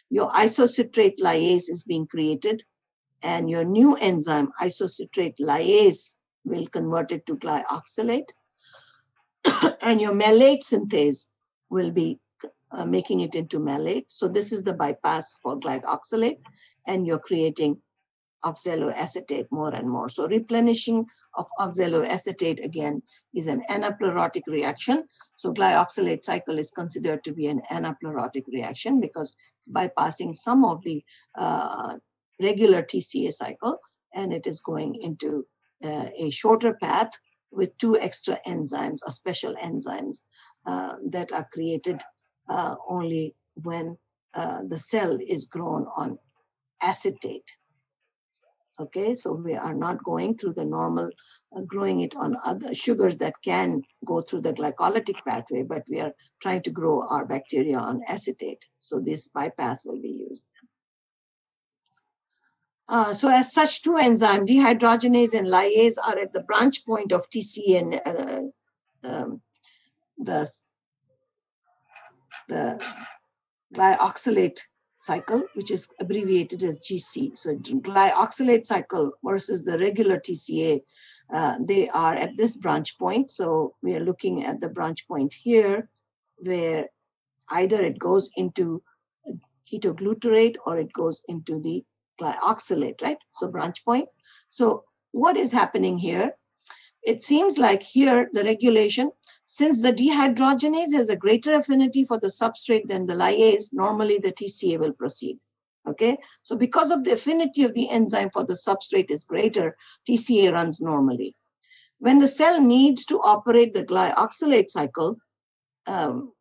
[SPEAKER 1] Your isocitrate lyase is being created, and your new enzyme, isocitrate lyase, will convert it to glyoxalate. And your malate synthase will be making it into malate. So this is the bypass for glyoxalate, and you're creating oxaloacetate more and more. So replenishing of oxaloacetate again is an anaplerotic reaction. So glyoxalate cycle is considered to be an anaplerotic reaction because it's bypassing some of the regular Tca cycle, and it is going into a shorter path with two extra enzymes or special enzymes that are created only when the cell is grown on acetate. Okay, so we are not going through the normal growing it on other sugars that can go through the glycolytic pathway, but we are trying to grow our bacteria on acetate. So this bypass will be used. So as such, two enzymes, dehydrogenase and lyase, are at the branch point of Tc and the glyoxalate cycle, which is abbreviated as GC. So glyoxalate cycle versus the regular Tca, they are at this branch point. So we are looking at the branch point here, where either it goes into ketoglutarate or it goes into the glyoxalate, right? So branch point. So what is happening here? It seems like here the regulation, since the dehydrogenase has a greater affinity for the substrate than the lyase, normally the Tca will proceed. Okay, so because of the affinity of the enzyme for the substrate is greater, Tca runs normally. When the cell needs to operate the glyoxalate cycle,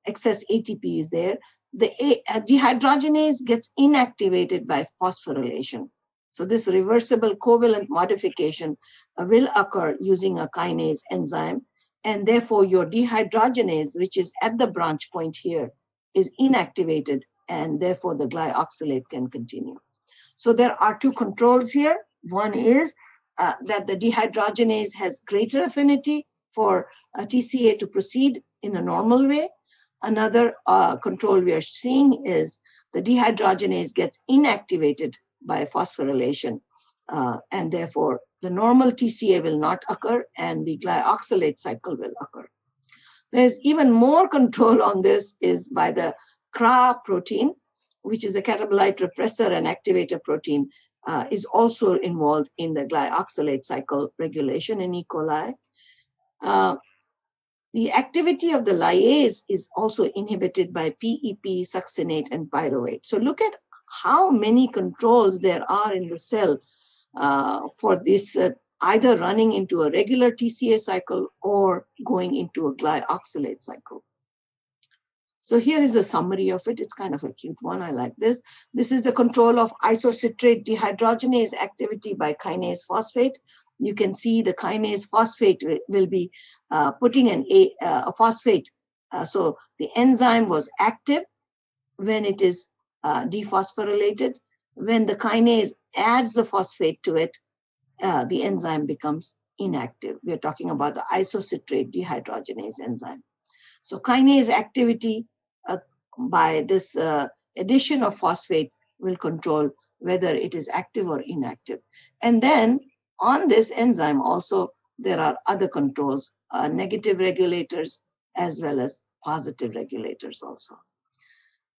[SPEAKER 1] excess ATP is there, the dehydrogenase gets inactivated by phosphorylation. So this reversible covalent modification will occur using a kinase enzyme, and therefore your dehydrogenase, which is at the branch point here, is inactivated, and therefore the glyoxalate can continue. So there are two controls here. One is that the dehydrogenase has greater affinity for Tca to proceed in a normal way. Another control we are seeing is the dehydrogenase gets inactivated by phosphorylation, and therefore the normal Tca will not occur and the glyoxalate cycle will occur. There's even more control on this is by the Cra protein, which is a catabolite repressor and activator protein, is also involved in the glyoxalate cycle regulation in E. coli. The activity of the lyase is also inhibited by PEP, succinate, and pyruvate. So look at how many controls there are in the cell for this either running into a regular Tca cycle or going into a glyoxalate cycle. So here is a summary of it. It's kind of a cute one. I like this. This is the control of isocitrate dehydrogenase activity by kinase phosphate. You can see the kinase phosphate will be putting a phosphate So the enzyme was active when it is dephosphorylated. When the kinase adds the phosphate to it, the enzyme becomes inactive. We are talking about the isocitrate dehydrogenase enzyme. So kinase activity by this addition of phosphate will control whether it is active or inactive. And then on this enzyme also, there are other controls, negative regulators as well as positive regulators also.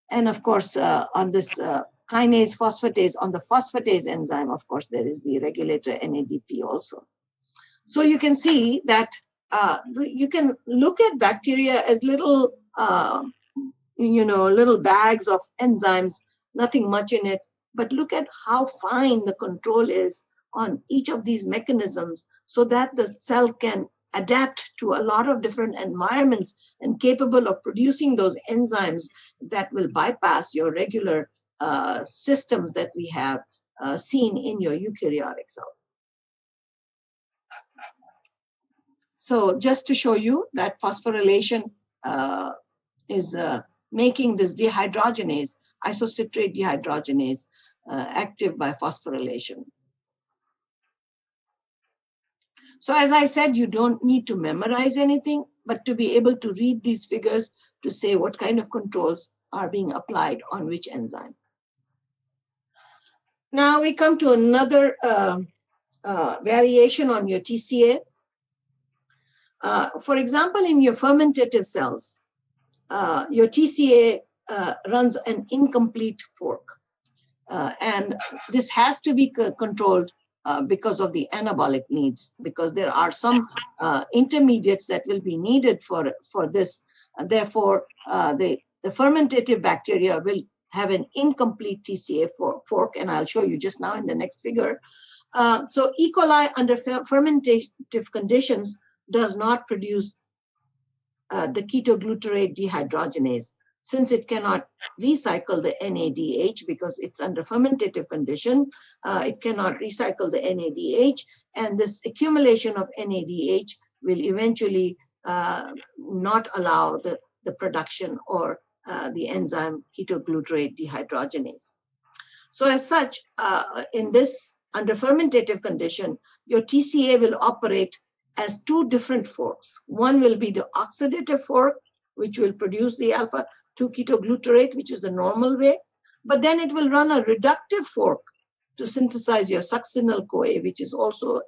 [SPEAKER 1] And of course, on this kinase phosphatase, on the phosphatase enzyme, of course, there is the regulator NADP also. So you can see that you can look at bacteria as little, little bags of enzymes, nothing much in it, but look at how fine the control is on each of these mechanisms so that the cell can adapt to a lot of different environments and capable of producing those enzymes that will bypass your regular systems that we have seen in your eukaryotic cell. So just to show you that phosphorylation is making this dehydrogenase, isocitrate dehydrogenase, active by phosphorylation. So as I said, you don't need to memorize anything, but to be able to read these figures to say what kind of controls are being applied on which enzyme. Now we come to another variation on your TCA. For example, in your fermentative cells, your TCA runs an incomplete fork. And this has to be controlled because of the anabolic needs, because there are some intermediates that will be needed for this. Therefore, the fermentative bacteria will have an incomplete TCA fork, and I'll show you just now in the next figure. So E. coli under fermentative conditions does not produce the ketoglutarate dehydrogenase, since it cannot recycle the NADH because it's under fermentative condition. It cannot recycle the NADH, and this accumulation of NADH will eventually not allow the production or the enzyme ketoglutarate dehydrogenase. So as such, in this under fermentative condition, your TCA will operate as two different forks. One will be the oxidative fork, which will produce the alpha-2-ketoglutarate, which is the normal way, but then it will run a reductive fork to synthesize your succinyl-CoA, which is also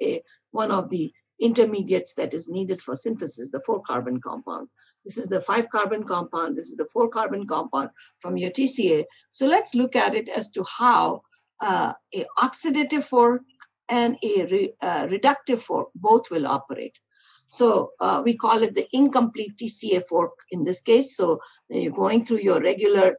[SPEAKER 1] one of the intermediates that is needed for synthesis, the 4-carbon compound. This is the 5-carbon compound, this is the 4-carbon compound from your TCA. So let's look at it as to how a oxidative fork and a reductive fork both will operate. So we call it the incomplete TCA fork in this case. So you're going through your regular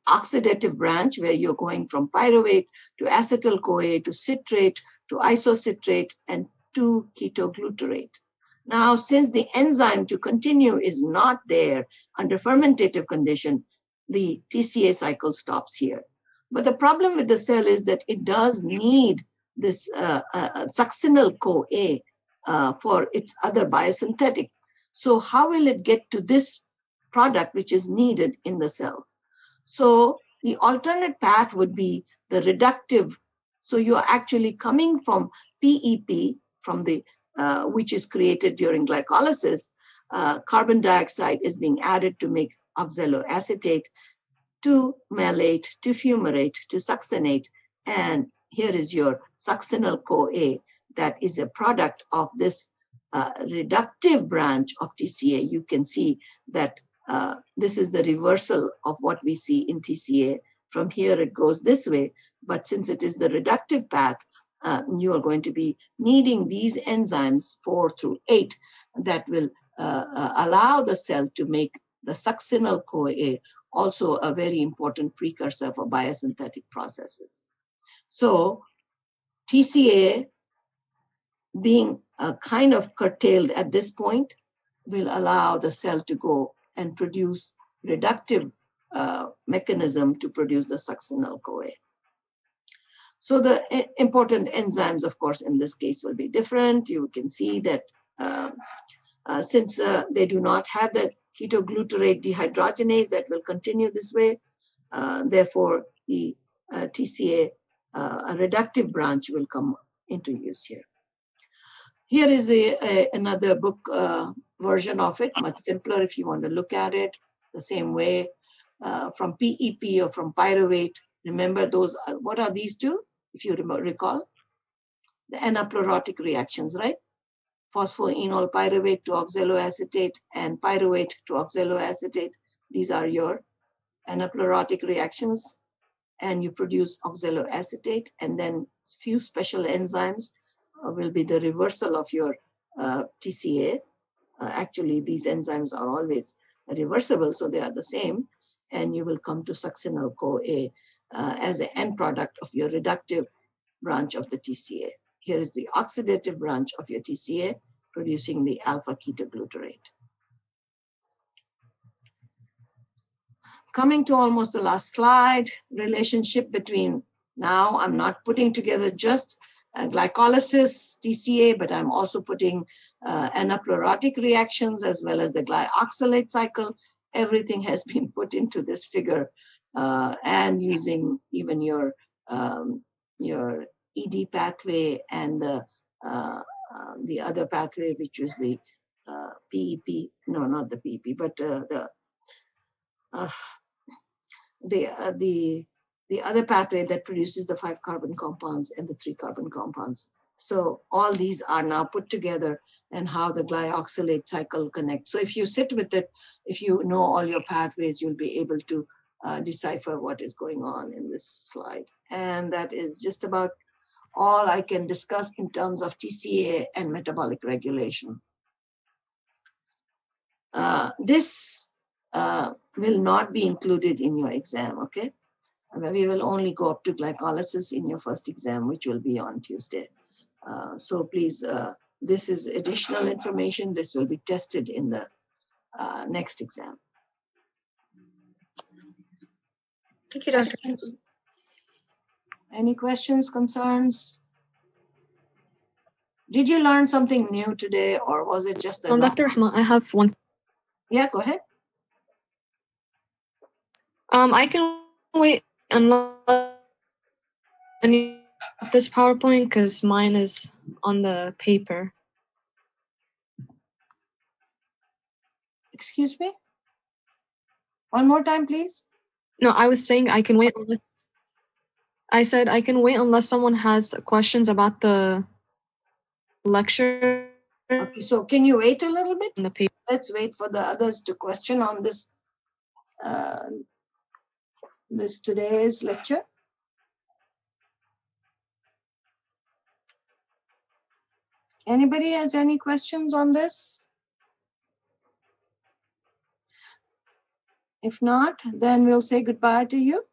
[SPEAKER 1] oxidative branch where you're going from pyruvate to acetyl-CoA to citrate to isocitrate and to ketoglutarate. Now, since the enzyme to continue is not there under fermentative condition, the TCA cycle stops here. But the problem with the cell is that it does need this succinyl-CoA for its other biosynthetic. So how will it get to this product which is needed in the cell? So the alternate path would be the reductive. So you're actually coming from PEP, from the which is created during glycolysis. Carbon dioxide is being added to make oxaloacetate, to malate, to fumarate, to succinate, and here is your succinyl-CoA that is a product of this reductive branch of TCA. You can see that this is the reversal of what we see in TCA. From here it goes this way, but since it is the reductive path, you are going to be needing these enzymes 4 through 8 that will allow the cell to make the succinyl-CoA, also a very important precursor for biosynthetic processes. So TCA being kind of curtailed at this point will allow the cell to go and produce reductive mechanism to produce the succinyl-CoA. So the important enzymes, of course, in this case will be different. You can see that since they do not have the ketoglutarate dehydrogenase that will continue this way. Therefore, the TCA, a reductive branch, will come into use here. Here is another book version of it, much simpler if you want to look at it the same way, from PEP or from Pyruvate. Remember those, what are these two, if you recall? The anaplerotic reactions, right? Phosphoenol pyruvate to oxaloacetate and pyruvate to oxaloacetate. These are your anaplerotic reactions, and you produce oxaloacetate, and then few special enzymes will be the reversal of your TCA. Actually, these enzymes are always reversible, so they are the same, and you will come to succinyl-CoA as an end product of your reductive branch of the TCA. Here is the oxidative branch of your TCA producing the alpha ketoglutarate. Coming to almost the last slide, relationship between, now I'm not putting together just glycolysis TCA, but I'm also putting anaplerotic reactions as well as the glyoxalate cycle. Everything has been put into this figure, and using even your ED pathway and the other pathway, which was the PEP, no, not the PEP, but the other pathway that produces the 5 carbon compounds and the 3 carbon compounds. So all these are now put together, and how the glyoxalate cycle connects. So if you sit with it, if you know all your pathways, you'll be able to decipher what is going on in this slide. And that is just about all I can discuss in terms of TCA and metabolic regulation. This will not be included in your exam, okay? We will only go up to glycolysis in your first exam, which will be on Tuesday. So please, this is additional information. This will be tested in the next exam.
[SPEAKER 3] Thank you, Dr.
[SPEAKER 1] Questions? Any questions, concerns? Did you learn something new today, or was it just a
[SPEAKER 3] Dr. Rahma, I have one.
[SPEAKER 1] Yeah, go ahead.
[SPEAKER 3] I can wait unless any this PowerPoint because mine is on the paper.
[SPEAKER 1] Excuse me? One more time, please.
[SPEAKER 3] No, I was saying I can wait. I said I can wait unless someone has questions about the lecture.
[SPEAKER 1] Okay, so can you wait a little bit?
[SPEAKER 3] In the paper.
[SPEAKER 1] Let's wait for the others to question on this this today's lecture. Anybody has any questions on this? If not, then we'll say goodbye to you.